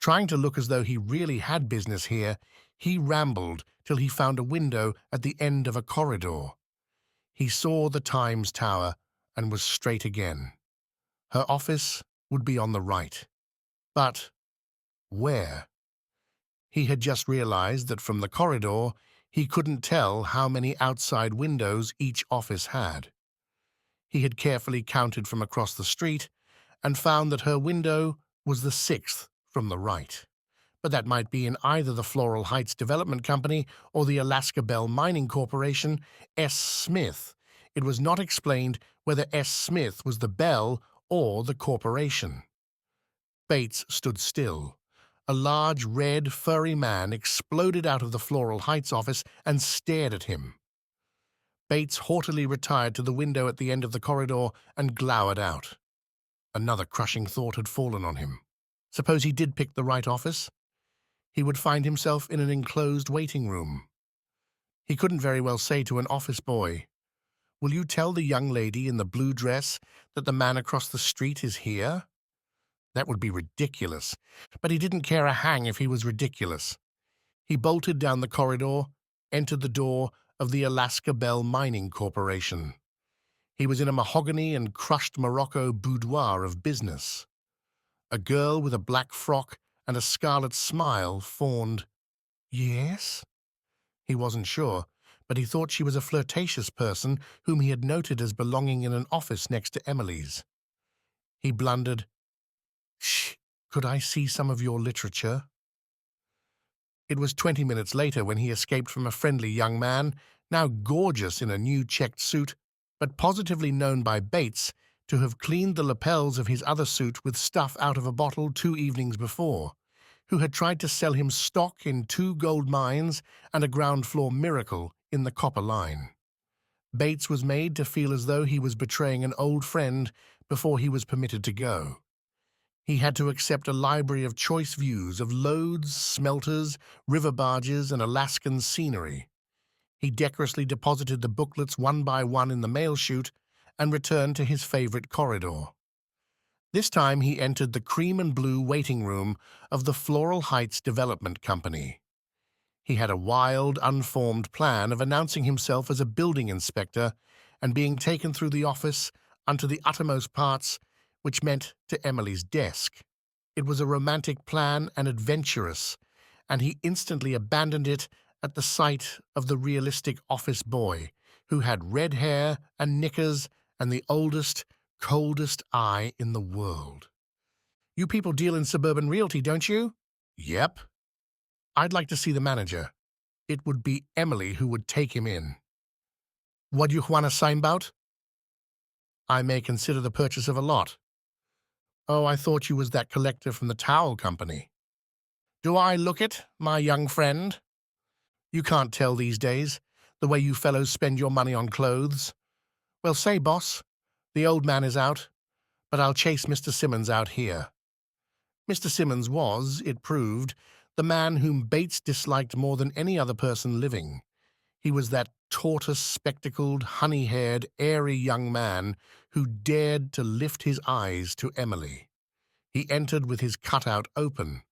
Trying to look as though he really had business here, he rambled till he found a window at the end of a corridor. He saw the Times Tower and was straight again. Her office would be on the right. But where? He had just realized that from the corridor he couldn't tell how many outside windows each office had. He had carefully counted from across the street and found that her window was the 6th from the right. But that might be in either the Floral Heights Development Company or the Alaska Bell Mining Corporation, S. Smith. It was not explained whether S. Smith was the Bell or the corporation. Bates stood still. A large, red, furry man exploded out of the Floral Heights office and stared at him. Bates haughtily retired to the window at the end of the corridor and glowered out. Another crushing thought had fallen on him. Suppose he did pick the right office? He would find himself in an enclosed waiting room. He couldn't very well say to an office boy, "Will you tell the young lady in the blue dress that the man across the street is here?" That would be ridiculous, but he didn't care a hang if he was ridiculous. He bolted down the corridor, entered the door of the Alaska Bell Mining Corporation. He was in a mahogany and crushed Morocco boudoir of business. A girl with a black frock and a scarlet smile fawned, "Yes?" He wasn't sure, but he thought she was a flirtatious person whom he had noted as belonging in an office next to Emily's. He blundered, "Shh, could I see some of your literature?" It was 20 minutes later when he escaped from a friendly young man, now gorgeous in a new checked suit, but positively known by Bates to have cleaned the lapels of his other suit with stuff out of a bottle 2 evenings before, who had tried to sell him stock in 2 gold mines and a ground-floor miracle in the copper line. Bates was made to feel as though he was betraying an old friend before he was permitted to go. He had to accept a library of choice views of lodes, smelters, river barges, and Alaskan scenery. He decorously deposited the booklets one by one in the mail chute and returned to his favorite corridor. This time he entered the cream and blue waiting room of the Floral Heights Development Company. He had a wild, unformed plan of announcing himself as a building inspector and being taken through the office unto the uttermost parts, which meant to Emily's desk. It was a romantic plan and adventurous, and he instantly abandoned it at the sight of the realistic office boy, who had red hair and knickers and the oldest, coldest eye in the world. "You people deal in suburban realty, don't you?" "Yep." "I'd like to see the manager." It would be Emily who would take him in. "What do you want to sign about?" "I may consider the purchase of a lot." "Oh, I thought you was that collector from the towel company." "Do I look it, my young friend?" "You can't tell these days, the way you fellows spend your money on clothes." "Well, say, boss, the old man is out, but I'll chase Mr. Simmons out here." Mr. Simmons was, it proved, the man whom Bates disliked more than any other person living. He was that tortoise-spectacled, honey-haired, airy young man who dared to lift his eyes to Emily. He entered with his cutout open.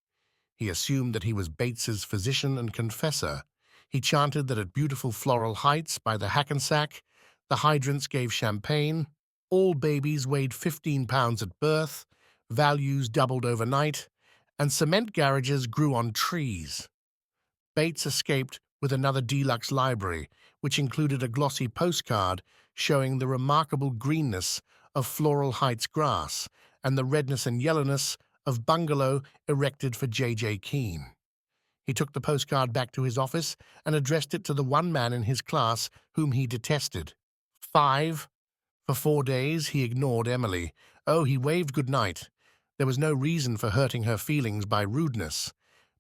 He assumed that he was Bates's physician and confessor. He chanted that at beautiful Floral Heights by the Hackensack, the hydrants gave champagne, all babies weighed 15 pounds at birth, values doubled overnight, and cement garages grew on trees. Bates escaped with another deluxe library, which included a glossy postcard showing the remarkable greenness of Floral Heights grass and the redness and yellowness of bungalow erected for J.J. Keane. He took the postcard back to his office and addressed it to the one man in his class whom he detested. 5. For 4 days he ignored Emily. Oh, he waved good night. There was no reason for hurting her feelings by rudeness,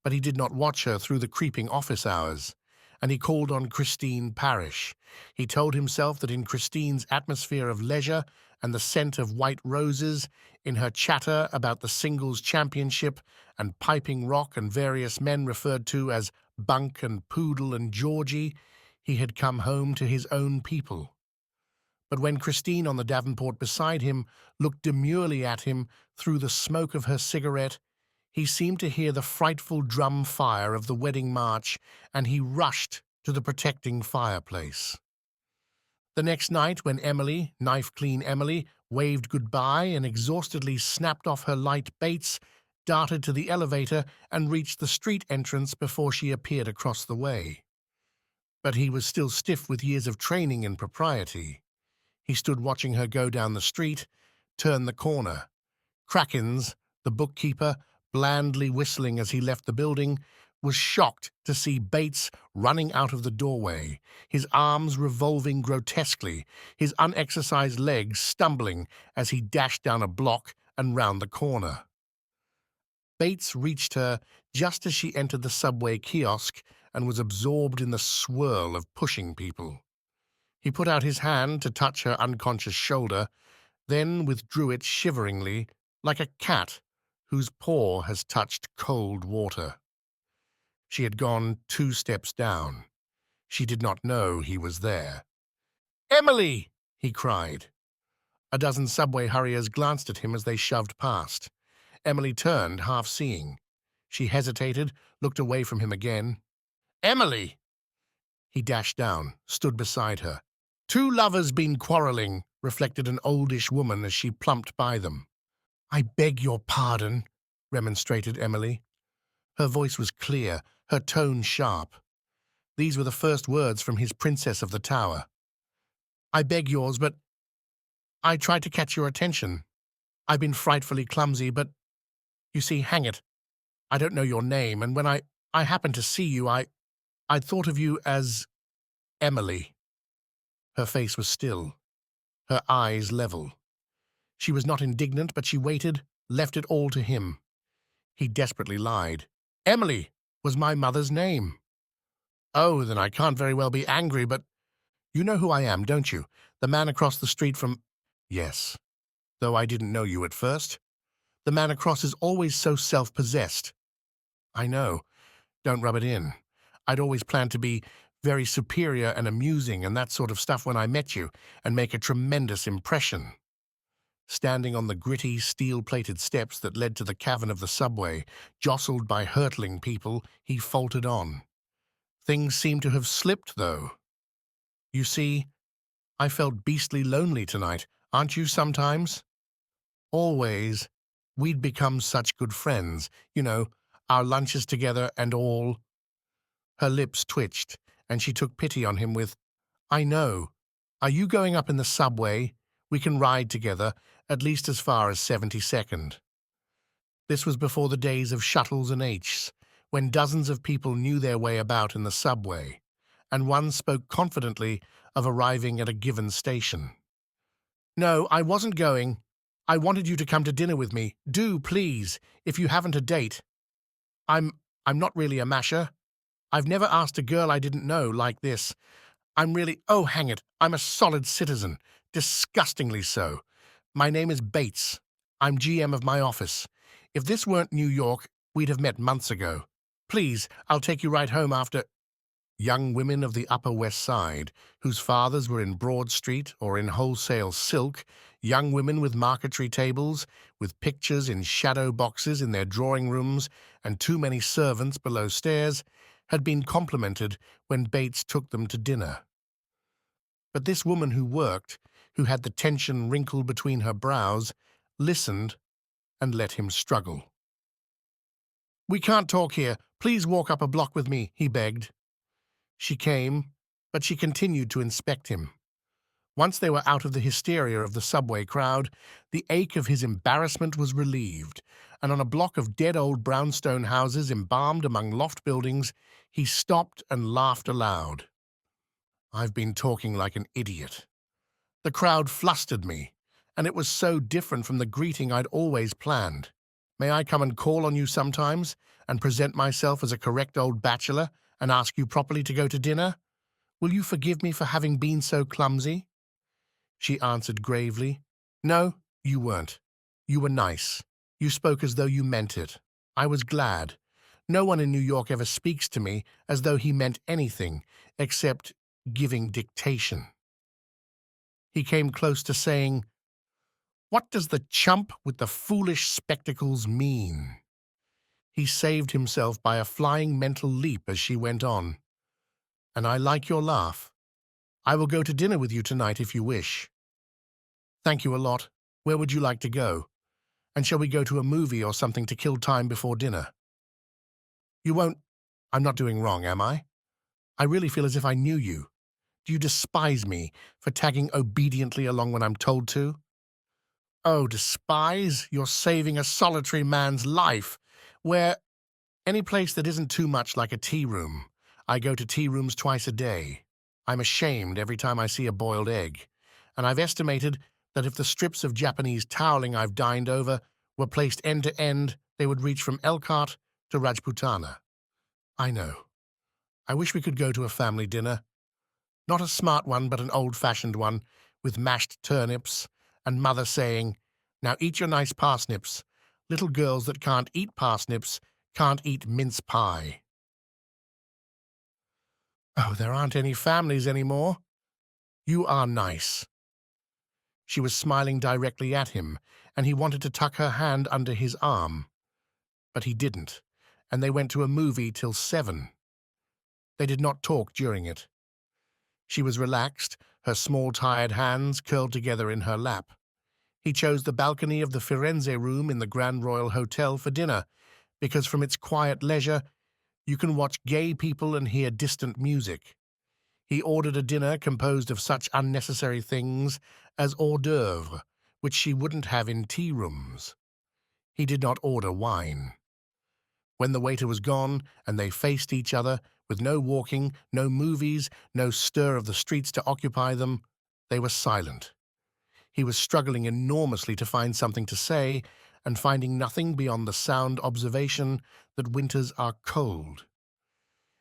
but he did not watch her through the creeping office hours. And he called on Christine Parrish. He told himself that in Christine's atmosphere of leisure and the scent of white roses, in her chatter about the singles championship and piping rock and various men referred to as Bunk and Poodle and Georgie, he had come home to his own people. But when Christine on the Davenport beside him looked demurely at him through the smoke of her cigarette, he seemed to hear the frightful drum fire of the wedding march, and he rushed to the protecting fireplace. The next night, when Emily, knife-clean Emily, waved goodbye and exhaustedly snapped off her light Bates, darted to the elevator and reached the street entrance before she appeared across the way. But he was still stiff with years of training in propriety. He stood watching her go down the street, turn the corner. Krakens, the bookkeeper, blandly whistling as he left the building, was shocked to see Bates running out of the doorway, his arms revolving grotesquely, his unexercised legs stumbling as he dashed down a block and round the corner. Bates reached her just as she entered the subway kiosk and was absorbed in the swirl of pushing people. He put out his hand to touch her unconscious shoulder, then withdrew it shiveringly, like a cat whose paw has touched cold water. She had gone 2 steps down. She did not know he was there. "Emily!" he cried. A dozen subway hurriers glanced at him as they shoved past. Emily turned, half-seeing. She hesitated, looked away from him again. "Emily!" He dashed down, stood beside her. "Two lovers been quarrelling," reflected an oldish woman as she plumped by them. "I beg your pardon," remonstrated Emily. Her voice was clear, her tone sharp. These were the first words from his Princess of the Tower. "I beg yours, but I tried to catch your attention. I've been frightfully clumsy, but, you see, hang it, I don't know your name, and when I happened to see you, I'd thought of you as Emily." Her face was still, her eyes level. She was not indignant, but she waited, left it all to him. He desperately lied. "Emily was my mother's name." "Oh, then I can't very well be angry, but you know who I am, don't you? The man across the street from—" "Yes, though I didn't know you at first. The man across is always so self-possessed." "I know. Don't rub it in. I'd always planned to be very superior and amusing and that sort of stuff when I met you, and make a tremendous impression." Standing on the gritty, steel-plated steps that led to the cavern of the subway, jostled by hurtling people, he faltered on. "Things seem to have slipped, though. You see, I felt beastly lonely tonight. Aren't you sometimes?" "Always. We'd become such good friends, you know, our lunches together and all." Her lips twitched, and she took pity on him with, "I know. Are you going up in the subway? We can ride together, at least as far as 72nd. This was before the days of shuttles and H's, when dozens of people knew their way about in the subway, and one spoke confidently of arriving at a given station. "No, I wasn't going. I wanted you to come to dinner with me. Do, please, if you haven't a date. I'm not really a masher. I've never asked a girl I didn't know like this. I'm really— oh, hang it, I'm a solid citizen. Disgustingly so. My name is Bates. I'm GM of my office. If this weren't New York, we'd have met months ago. Please, I'll take you right home after—" Young women of the Upper West Side, whose fathers were in Broad Street or in wholesale silk, young women with marquetry tables, with pictures in shadow boxes in their drawing rooms and too many servants below stairs, had been complimented when Bates took them to dinner. But this woman who worked, who had the tension wrinkled between her brows, listened and let him struggle. "We can't talk here. Please walk up a block with me," he begged. She came, but she continued to inspect him. Once they were out of the hysteria of the subway crowd, the ache of his embarrassment was relieved, and on a block of dead old brownstone houses embalmed among loft buildings, he stopped and laughed aloud. I've been talking like an idiot. The crowd flustered me, and it was so different from the greeting I'd always planned. May I come and call on you sometimes, and present myself as a correct old bachelor, and ask you properly to go to dinner? Will you forgive me for having been so clumsy? She answered gravely, No, you weren't. You were nice. You spoke as though you meant it. I was glad. No one in New York ever speaks to me as though he meant anything except giving dictation. He came close to saying, What does the chump with the foolish spectacles mean? He saved himself by a flying mental leap as she went on. And I like your laugh. I will go to dinner with you tonight if you wish. Thank you a lot. Where would you like to go? And shall we go to a movie or something to kill time before dinner? You won't. I'm not doing wrong, am I? I really feel as if I knew you. Do you despise me for tagging obediently along when I'm told to? Oh, despise? You're saving a solitary man's life. Where any place that isn't too much like a tea room. I go to tea rooms twice a day. I'm ashamed every time I see a boiled egg. And I've estimated that if the strips of Japanese toweling I've dined over were placed end to end, they would reach from Elkhart to Rajputana. I know. I wish we could go to a family dinner. Not a smart one, but an old-fashioned one, with mashed turnips, and Mother saying, Now eat your nice parsnips. Little girls that can't eat parsnips can't eat mince pie. Oh, there aren't any families anymore. You are nice. She was smiling directly at him, and he wanted to tuck her hand under his arm. But he didn't, and they went to a movie till 7. They did not talk during it. She was relaxed, her small tired hands curled together in her lap. He chose the balcony of the Firenze room in the Grand Royal Hotel for dinner, because from its quiet leisure you can watch gay people and hear distant music. He ordered a dinner composed of such unnecessary things as hors d'oeuvre, which she wouldn't have in tea rooms. He did not order wine. When the waiter was gone and they faced each other, with no walking, no movies, no stir of the streets to occupy them, they were silent. He was struggling enormously to find something to say, and finding nothing beyond the sound observation that winters are cold.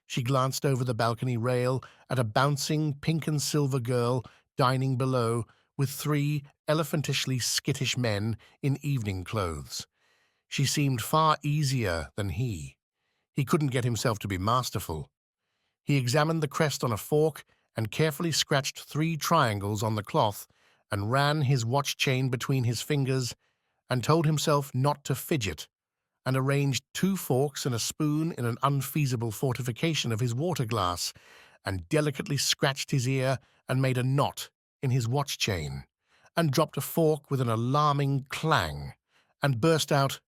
She glanced over the balcony rail at a bouncing pink and silver girl dining below with 3 elephantishly skittish men in evening clothes. She seemed far easier than he. He couldn't get himself to be masterful. He examined the crest on a fork and carefully scratched 3 triangles on the cloth and ran his watch chain between his fingers and told himself not to fidget, and arranged 2 forks and a spoon in an unfeasible fortification of his water glass, and delicately scratched his ear and made a knot in his watch chain, and dropped a fork with an alarming clang, and burst out,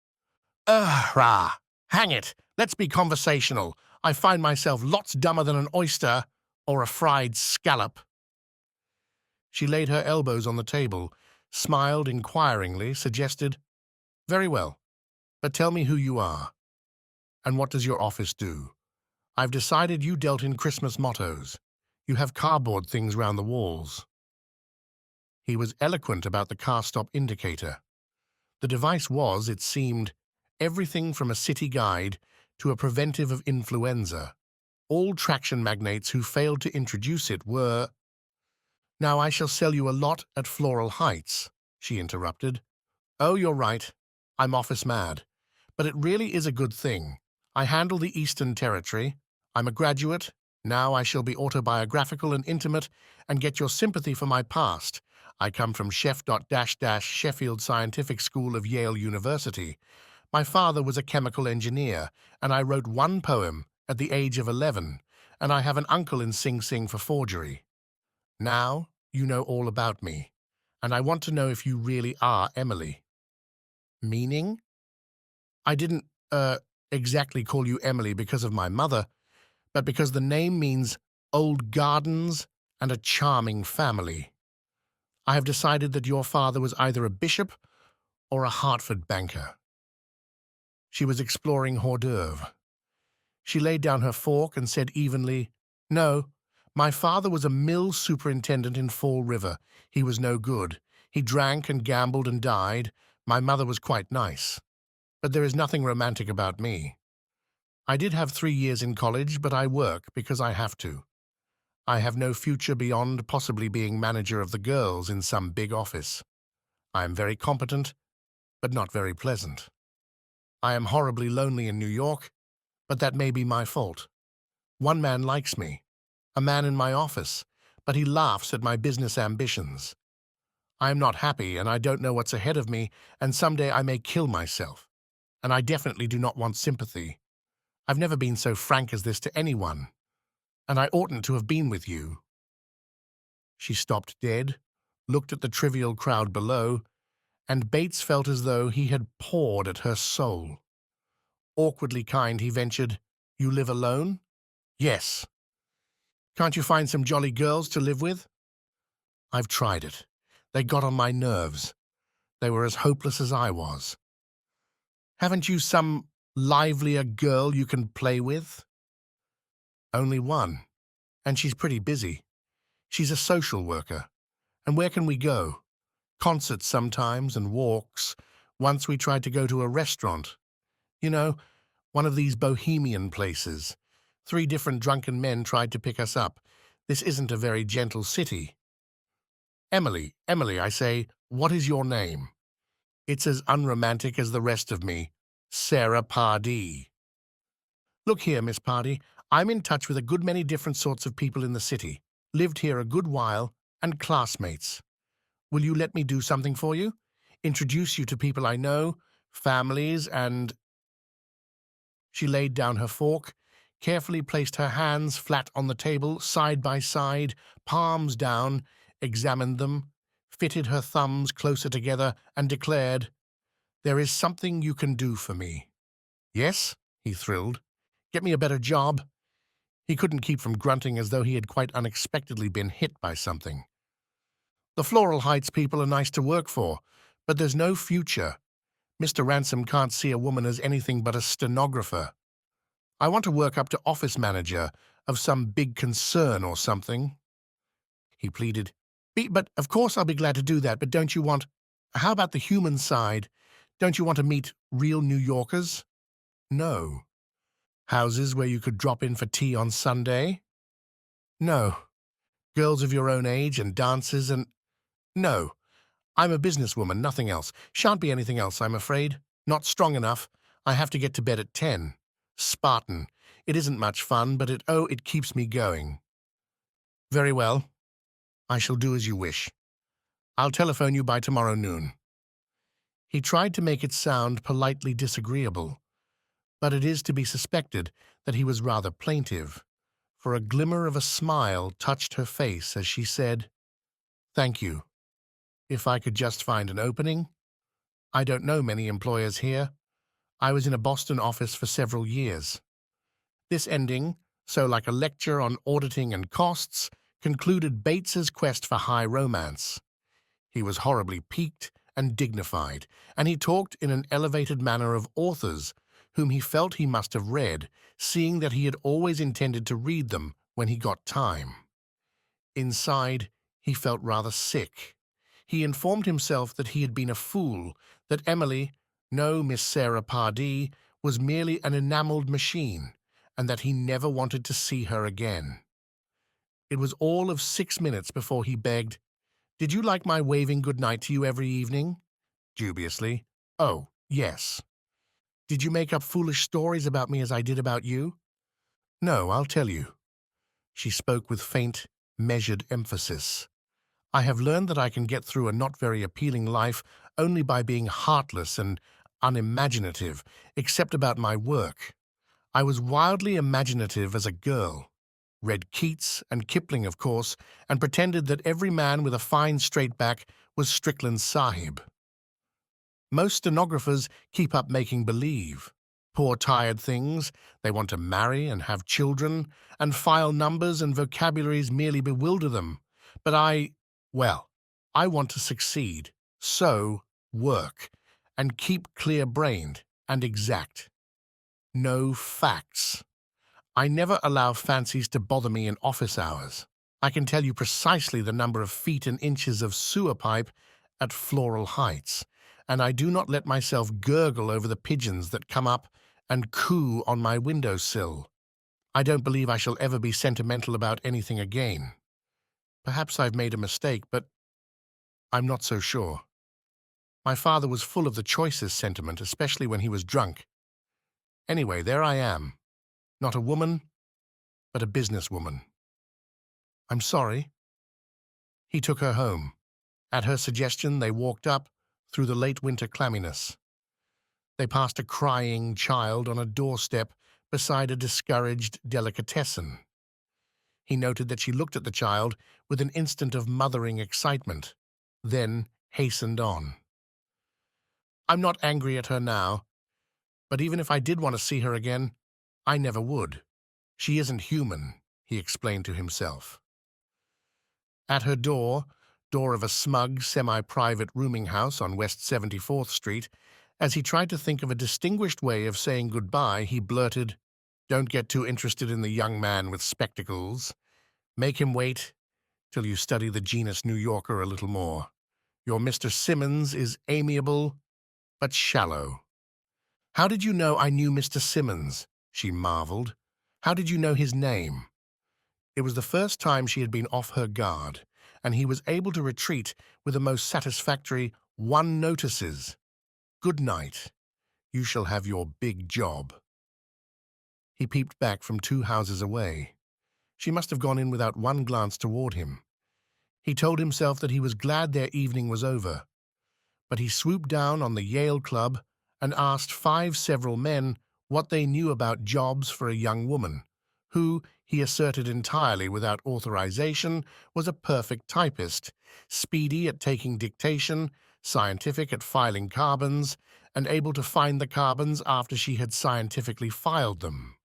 Rah! Hang it! Let's be conversational. I find myself lots dumber than an oyster or a fried scallop. She laid her elbows on the table, smiled inquiringly, suggested, Very well, but tell me who you are. And what does your office do? I've decided you dealt in Christmas mottos. You have cardboard things round the walls. He was eloquent about the car-stop indicator. The device was, it seemed, everything from a city guide to a preventive of influenza. All traction magnates who failed to introduce it were— Now I shall sell you a lot at Floral Heights, she interrupted. Oh, you're right. I'm office mad. But it really is a good thing. I handle the Eastern Territory. I'm a graduate. Now I shall be autobiographical and intimate and get your sympathy for my past. I come from Sheffield Scientific School of Yale University. My father was a chemical engineer, and I wrote 1 poem at the age of 11, and I have an uncle in Sing Sing for forgery. Now you know all about me, and I want to know if you really are Emily. Meaning? I didn't, exactly call you Emily because of my mother, but because the name means old gardens, and a charming family. I have decided that your father was either a bishop or a Hartford banker." She was exploring hors d'oeuvre. She laid down her fork and said evenly, "No, my father was a mill superintendent in Fall River. He was no good. He drank and gambled and died. My mother was quite nice. But there is nothing romantic about me. I did have 3 years in college, but I work because I have to. I have no future beyond possibly being manager of the girls in some big office. I am very competent, but not very pleasant. I am horribly lonely in New York, but that may be my fault. One man likes me, a man in my office, but he laughs at my business ambitions. I am not happy, and I don't know what's ahead of me, and someday I may kill myself. And I definitely do not want sympathy. I've never been so frank as this to anyone, and I oughtn't to have been with you." She stopped dead, looked at the trivial crowd below, and Bates felt as though he had poured at her soul. Awkwardly kind, he ventured, "You live alone?" "Yes." "Can't you find some jolly girls to live with?" "I've tried it. They got on my nerves. They were as hopeless as I was." "Haven't you some livelier girl you can play with?" "Only one, and she's pretty busy. She's a social worker. And where can we go? Concerts sometimes and walks. Once we tried to go to a restaurant. You know, one of these bohemian places. 3 different drunken men tried to pick us up. This isn't a very gentle city." "Emily, Emily, I say, what is your name?" "It's as unromantic as the rest of me. Sarah Pardee." "Look here, Miss Pardee, I'm in touch with a good many different sorts of people in the city, lived here a good while, and classmates. Will you let me do something for you? Introduce you to people I know, families, and—" She laid down her fork, carefully placed her hands flat on the table, side by side, palms down, examined them, fitted her thumbs closer together, and declared, "There is something you can do for me." "Yes?" he thrilled. "Get me a better job?" He couldn't keep from grunting as though he had quite unexpectedly been hit by something. "The Floral Heights people are nice to work for, but there's no future. Mr. Ransom can't see a woman as anything but a stenographer. I want to work up to office manager of some big concern or something." He pleaded, But of course I'll be glad to do that, but don't you want— How about the human side? Don't you want to meet real New Yorkers?" "No." "Houses where you could drop in for tea on Sunday?" "No." "Girls of your own age and dances and—" "No. I'm a businesswoman, nothing else. Shan't be anything else, I'm afraid. Not strong enough. I have to get to bed at 10. Spartan. It isn't much fun, but it keeps me going." "Very well. I shall do as you wish. I'll telephone you by tomorrow noon." He tried to make it sound politely disagreeable, but it is to be suspected that he was rather plaintive, for a glimmer of a smile touched her face as she said, "Thank you. If I could just find an opening. I don't know many employers here. I was in a Boston office for several years." This ending, so like a lecture on auditing and costs, concluded Bates's quest for high romance. He was horribly piqued and dignified, and he talked in an elevated manner of authors whom he felt he must have read, seeing that he had always intended to read them when he got time. Inside, he felt rather sick. He informed himself that he had been a fool, that Emily, no Miss Sarah Pardee, was merely an enameled machine, and that he never wanted to see her again. It was all of 6 minutes before he begged, "Did you like my waving good night to you every evening?" Dubiously. "Oh, yes." "Did you make up foolish stories about me as I did about you?" "No, I'll tell you." She spoke with faint, measured emphasis. "I have learned that I can get through a not very appealing life only by being heartless and unimaginative, except about my work. I was wildly imaginative as a girl. Read Keats and Kipling, of course, and pretended that every man with a fine straight back was Strickland's sahib. Most stenographers keep up making believe. Poor, tired things. They want to marry and have children, and file numbers and vocabularies merely bewilder them. But well, I want to succeed. So, work, and keep clear-brained and exact. No facts. I never allow fancies to bother me in office hours. I can tell you precisely the number of feet and inches of sewer pipe at floral heights, and I do not let myself gurgle over the pigeons that come up and coo on my windowsill. I don't believe I shall ever be sentimental about anything again. Perhaps I've made a mistake, but I'm not so sure. My father was full of the choicest sentiment, especially when he was drunk. Anyway, there I am. Not a woman, but a businesswoman. I'm sorry. He took her home. At her suggestion, they walked up through the late winter clamminess. They passed a crying child on a doorstep beside a discouraged delicatessen. He noted that she looked at the child with an instant of mothering excitement, then hastened on. I'm not angry at her now, but even if I did want to see her again, I never would. She isn't human, he explained to himself. At her door of a smug, semi-private rooming house on West 74th Street, as he tried to think of a distinguished way of saying goodbye, he blurted, "Don't get too interested in the young man with spectacles. Make him wait till you study the genus New Yorker a little more. Your Mr. Simmons is amiable, but shallow." "How did you know I knew Mr. Simmons?" she marveled. "How did you know his name?" It was the first time she had been off her guard, and he was able to retreat with a most satisfactory "one notices." "Good night. You shall have your big job." He peeped back from 2 houses away. She must have gone in without one glance toward him. He told himself that he was glad their evening was over, but he swooped down on the Yale Club and asked 5 several men what they knew about jobs for a young woman, who, he asserted entirely without authorization, was a perfect typist, speedy at taking dictation, scientific at filing carbons, and able to find the carbons after she had scientifically filed them,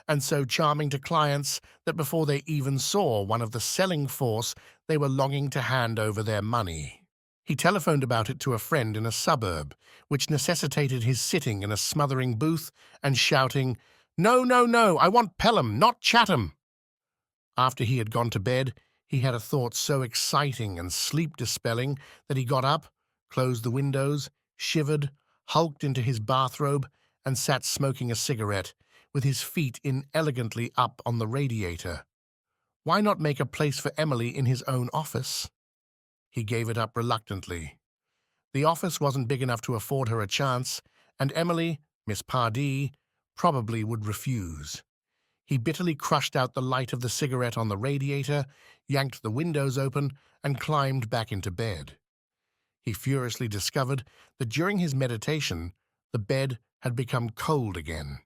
and so charming to clients that before they even saw one of the selling force, they were longing to hand over their money. He telephoned about it to a friend in a suburb, which necessitated his sitting in a smothering booth and shouting, "No, no, no, I want Pelham, not Chatham." After he had gone to bed, he had a thought so exciting and sleep-dispelling that he got up, closed the windows, shivered, hulked into his bathrobe, and sat smoking a cigarette, with his feet inelegantly up on the radiator. Why not make a place for Emily in his own office? He gave it up reluctantly. The office wasn't big enough to afford her a chance, and Emily, Miss Pardee, probably would refuse. He bitterly crushed out the light of the cigarette on the radiator, yanked the windows open, and climbed back into bed. He furiously discovered that during his meditation, the bed had become cold again.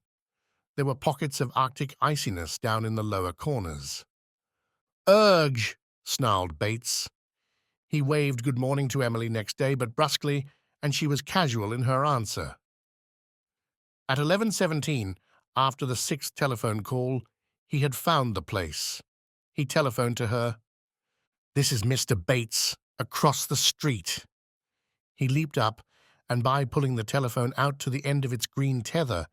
There were pockets of Arctic iciness down in the lower corners. "Urge!" snarled Bates. He waved good morning to Emily next day, but brusquely, and she was casual in her answer. At 11:17, after the 6th telephone call, he had found the place. He telephoned to her. "This is Mr. Bates, across the street." He leaped up, and by pulling the telephone out to the end of its green tether,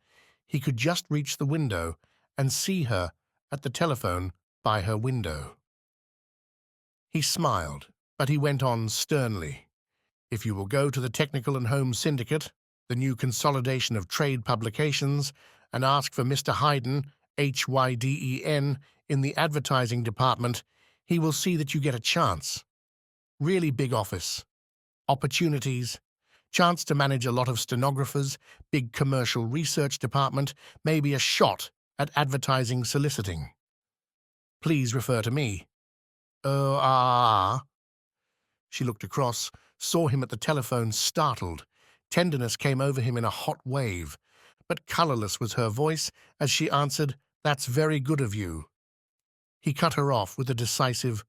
he could just reach the window and see her at the telephone by her window. He smiled, but he went on sternly. "If you will go to the Technical and Home Syndicate, the new consolidation of trade publications, and ask for Mr. Hayden, Hyden, in the advertising department, he will see that you get a chance. Really big office. Opportunities. Chance to manage a lot of stenographers, big commercial research department, maybe a shot at advertising soliciting. Please refer to me." She looked across, saw him at the telephone, startled. Tenderness came over him in a hot wave, but colorless was her voice as she answered, "That's very good of you." He cut her off with a decisive,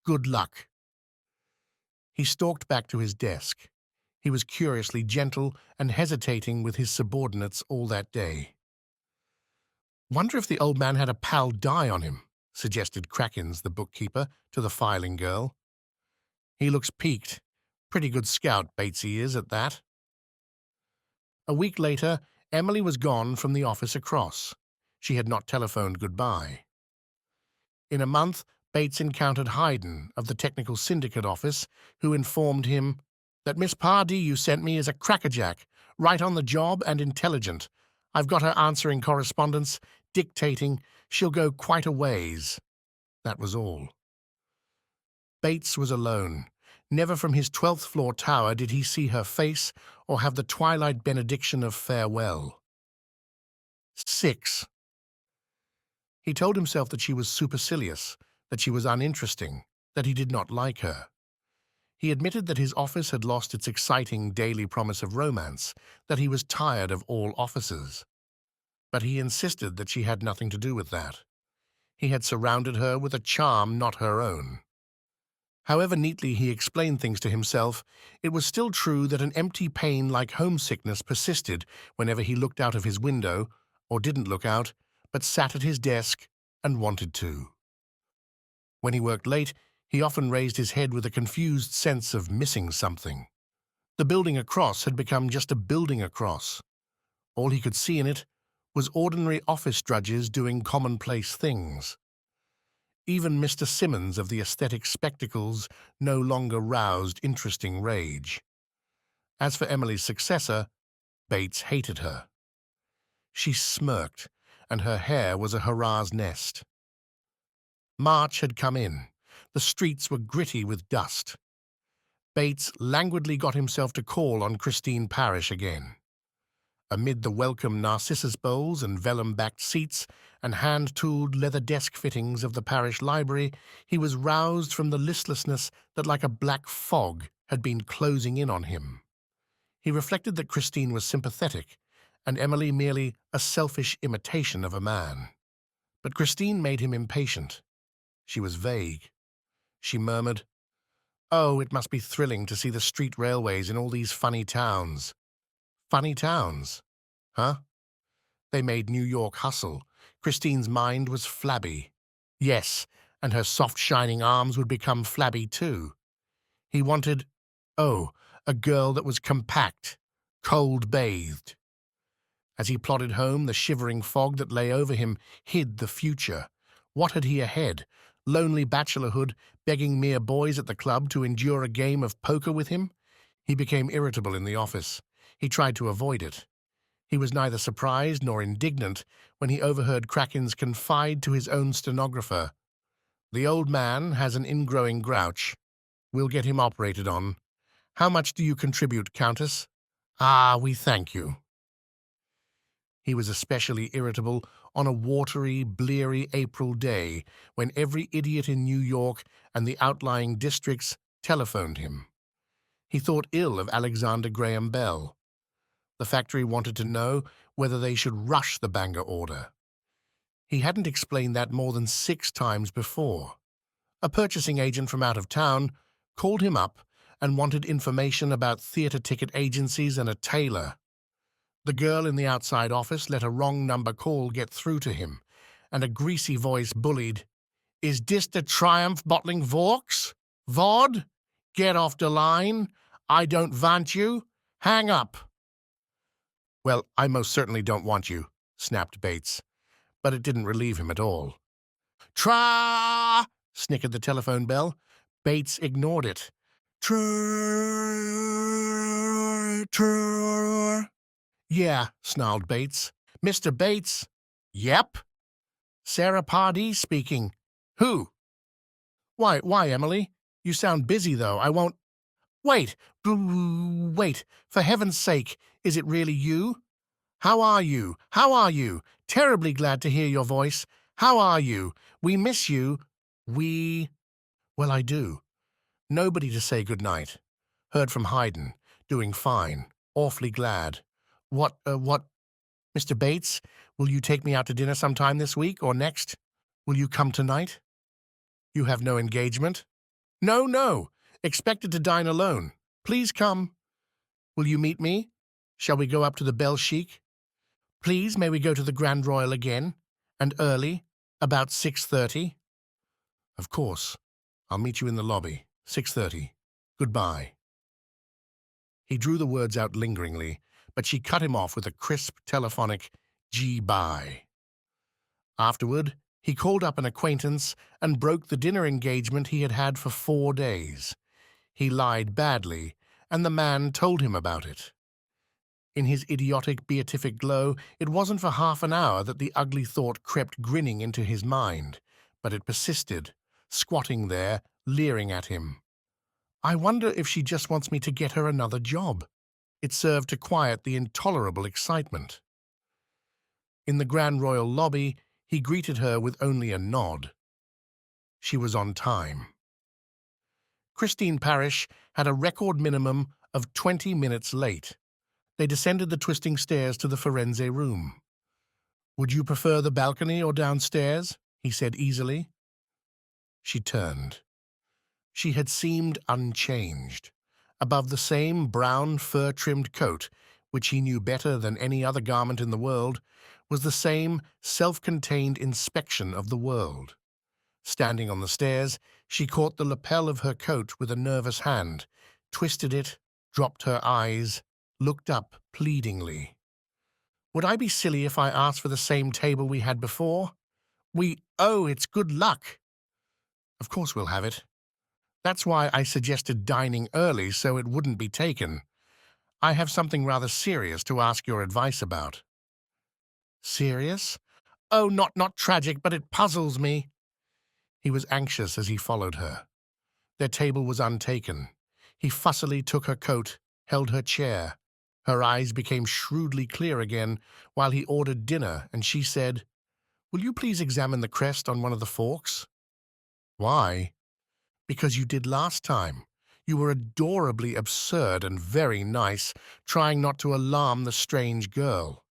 "Good luck." He stalked back to his desk. He was curiously gentle and hesitating with his subordinates all that day. Wonder if the old man had a pal die on him, suggested Krakens, the bookkeeper, to the filing girl. He looks peaked. Pretty good scout, Batesy is, at that. A week later, Emily was gone from the office across. She had not telephoned goodbye. In a month, Bates encountered Hayden of the Technical Syndicate office, who informed him that Miss Pardee you sent me is a crackerjack, right on the job and intelligent. I've got her answering correspondence, dictating. She'll go quite a ways. That was all. Bates was alone. Never from his 12th floor tower did he see her face or have the twilight benediction of farewell. 6. He told himself that she was supercilious, that she was uninteresting, that he did not like her. He admitted that his office had lost its exciting daily promise of romance, that he was tired of all offices. But he insisted that she had nothing to do with that. He had surrounded her with a charm not her own. However neatly he explained things to himself, it was still true that an empty pain like homesickness persisted whenever he looked out of his window, or didn't look out, but sat at his desk and wanted to. When he worked late, he often raised his head with a confused sense of missing something. The building across had become just a building across. All he could see in it was ordinary office drudges doing commonplace things. Even Mr. Simmons of the aesthetic spectacles no longer roused interesting rage. As for Emily's successor, Bates hated her. She smirked, and her hair was a hurrah's nest. March had come in. The streets were gritty with dust. Bates languidly got himself to call on Christine Parrish again. Amid the welcome narcissus bowls and vellum-backed seats and hand-tooled leather desk fittings of the parish library, he was roused from the listlessness that like a black fog had been closing in on him. He reflected that Christine was sympathetic, and Emily merely a selfish imitation of a man. But Christine made him impatient. She was vague. She murmured, "Oh, it must be thrilling to see the street railways in all these funny towns." Funny towns? Huh? They made New York hustle. Christine's mind was flabby. Yes, and her soft shining arms would become flabby too. He wanted, a girl that was compact, cold-bathed. As he plodded home, the shivering fog that lay over him hid the future. What had he ahead? Lonely bachelorhood, begging mere boys at the club to endure a game of poker with him? He became irritable in the office. He tried to avoid it. He was neither surprised nor indignant when he overheard Krakens confide to his own stenographer, "The old man has an ingrowing grouch. We'll get him operated on. How much do you contribute, Countess?" "Ah, we thank you." He was especially irritable on a watery, bleary April day when every idiot in New York and the outlying districts telephoned him. He thought ill of Alexander Graham Bell. The factory wanted to know whether they should rush the Bangor order. He hadn't explained that more than 6 times before. A purchasing agent from out of town called him up and wanted information about theater ticket agencies and a tailor. The girl in the outside office let a wrong number call get through to him, and a greasy voice bullied, "Is dis the Triumph Bottling Vorks? Vod? Get off the line. I don't want you. Hang up." "Well, I most certainly don't want you," snapped Bates. But it didn't relieve him at all. "Tra!" snickered the telephone bell. Bates ignored it. Tra. "Yeah," snarled Bates. "Mr. Bates?" "Yep." "Sarah Pardee speaking." "Who?" Why, Emily? You sound busy, though. I won't—" "Wait! Wait! For heaven's sake, is it really you? How are you? How are you? Terribly glad to hear your voice. How are you? We miss you. We— Well, I do. Nobody to say good night. Heard from Hayden. Doing fine. Awfully glad. What— Mr. Bates, will you take me out to dinner sometime this week or next? Will you come tonight? You have no engagement? No, no. Expected to dine alone. Please come. Will you meet me? Shall we go up to the Belle Chic? Please, may we go to the Grand Royal again? And early? About 6:30? Of course. I'll meet you in the lobby. 6:30. Goodbye. He drew the words out lingeringly, but she cut him off with a crisp, telephonic "Gee-bye." Afterward, he called up an acquaintance and broke the dinner engagement he had had for 4 days. He lied badly, and the man told him about it. In his idiotic, beatific glow, it wasn't for half an hour that the ugly thought crept grinning into his mind, but it persisted, squatting there, leering at him. I wonder if she just wants me to get her another job. It served to quiet the intolerable excitement. In the Grand Royal lobby, he greeted her with only a nod. She was on time. Christine Parish had a record minimum of 20 minutes late. They descended the twisting stairs to the Firenze room. "Would you prefer the balcony or downstairs?" he said easily. She turned. She had seemed unchanged. Above the same brown fur-trimmed coat, which he knew better than any other garment in the world, was the same self-contained inspection of the world. Standing on the stairs, she caught the lapel of her coat with a nervous hand, twisted it, dropped her eyes, looked up pleadingly. "Would I be silly if I asked for the same table we had before? Oh, it's good luck." "Of course we'll have it. That's why I suggested dining early so it wouldn't be taken. I have something rather serious to ask your advice about." "Serious? Oh, not tragic, but it puzzles me." He was anxious as he followed her. Their table was untaken. He fussily took her coat, held her chair. Her eyes became shrewdly clear again while he ordered dinner, and she said, "Will you please examine the crest on one of the forks?" "Why?" "Because you did last time. You were adorably absurd and very nice, trying not to alarm the strange girl."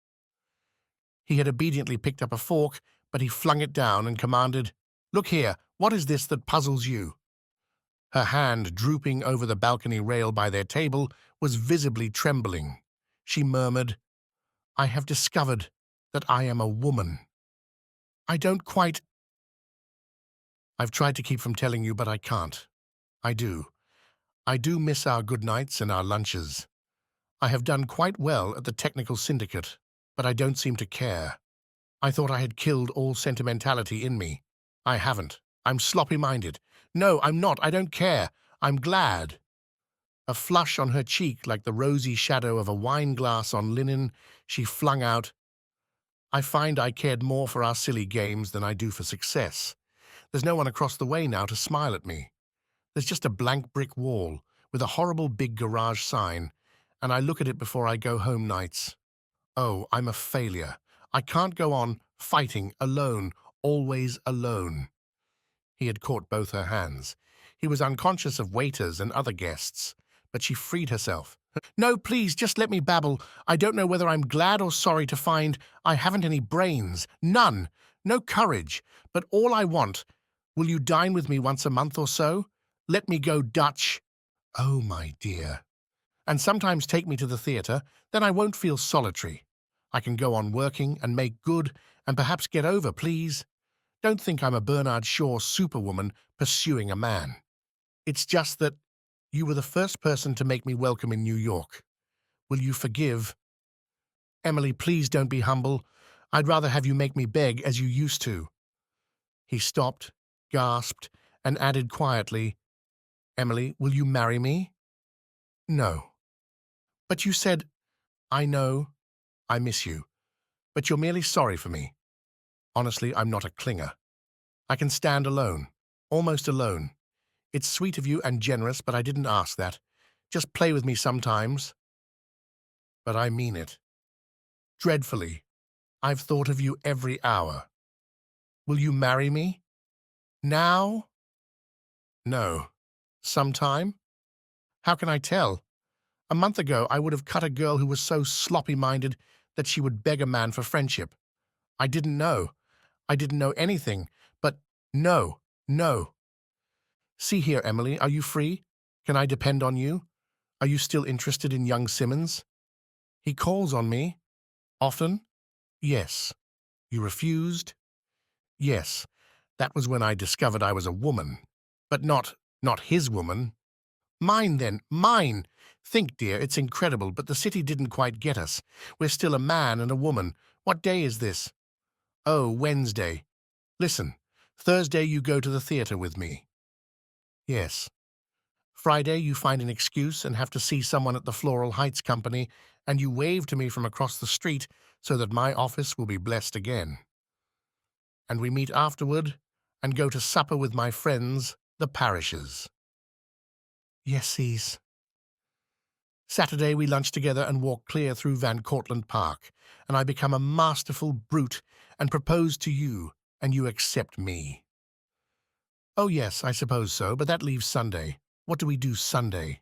He had obediently picked up a fork, but he flung it down and commanded, "Look here, what is this that puzzles you?" Her hand, drooping over the balcony rail by their table, was visibly trembling. She murmured, "I have discovered that I am a woman. I don't quite—" "I've tried to keep from telling you, but I can't. I do. I do miss our good nights and our lunches. I have done quite well at the technical syndicate, but I don't seem to care. I thought I had killed all sentimentality in me. I haven't. I'm sloppy-minded. No, I'm not. I don't care. I'm glad." A flush on her cheek like the rosy shadow of a wine-glass on linen, she flung out, "I find I cared more for our silly games than I do for success. There's no one across the way now to smile at me. There's just a blank brick wall with a horrible big garage sign, and I look at it before I go home nights. Oh, I'm a failure. I can't go on fighting alone, always alone." He had caught both her hands. He was unconscious of waiters and other guests, but she freed herself. "No, please, just let me babble. I don't know whether I'm glad or sorry to find I haven't any brains. None. No courage. But all I want, will you dine with me once a month or so? Let me go Dutch." "Oh, my dear." "And sometimes take me to the theatre. Then I won't feel solitary. I can go on working and make good and perhaps get over, please. Don't think I'm a Bernard Shaw superwoman pursuing a man. It's just that you were the first person to make me welcome in New York. Will you forgive—" "Emily, please don't be humble. I'd rather have you make me beg as you used to." He stopped, gasped, and added quietly, "Emily, will you marry me?" "No." "But you said—" "I know. I miss you. But you're merely sorry for me. Honestly, I'm not a clinger. I can stand alone, almost alone. It's sweet of you and generous, but I didn't ask that. Just play with me sometimes." "But I mean it. Dreadfully. I've thought of you every hour. Will you marry me? Now?" "No. Sometime? How can I tell? A month ago I would have cut a girl who was so sloppy-minded that she would beg a man for friendship. I didn't know. I didn't know anything. But no, no. See here, Emily, are you free? Can I depend on you? Are you still interested in young Simmons? He calls on me. Often? Yes. You refused? Yes, that was when I discovered I was a woman. But not his woman. Mine, then, mine! Think, dear, it's incredible, but the city didn't quite get us. We're still a man and a woman. What day is this? Oh, Wednesday. Listen, Thursday you go to the theatre with me. Yes. Friday you find an excuse and have to see someone at the Floral Heights Company, and you wave to me from across the street so that my office will be blessed again. And we meet afterward and go to supper with my friends, the Parishes. Yesies. Saturday we lunch together and walk clear through Van Cortlandt Park, and I become a masterful brute and propose to you, and you accept me. Oh yes, I suppose so, but that leaves Sunday. What do we do Sunday?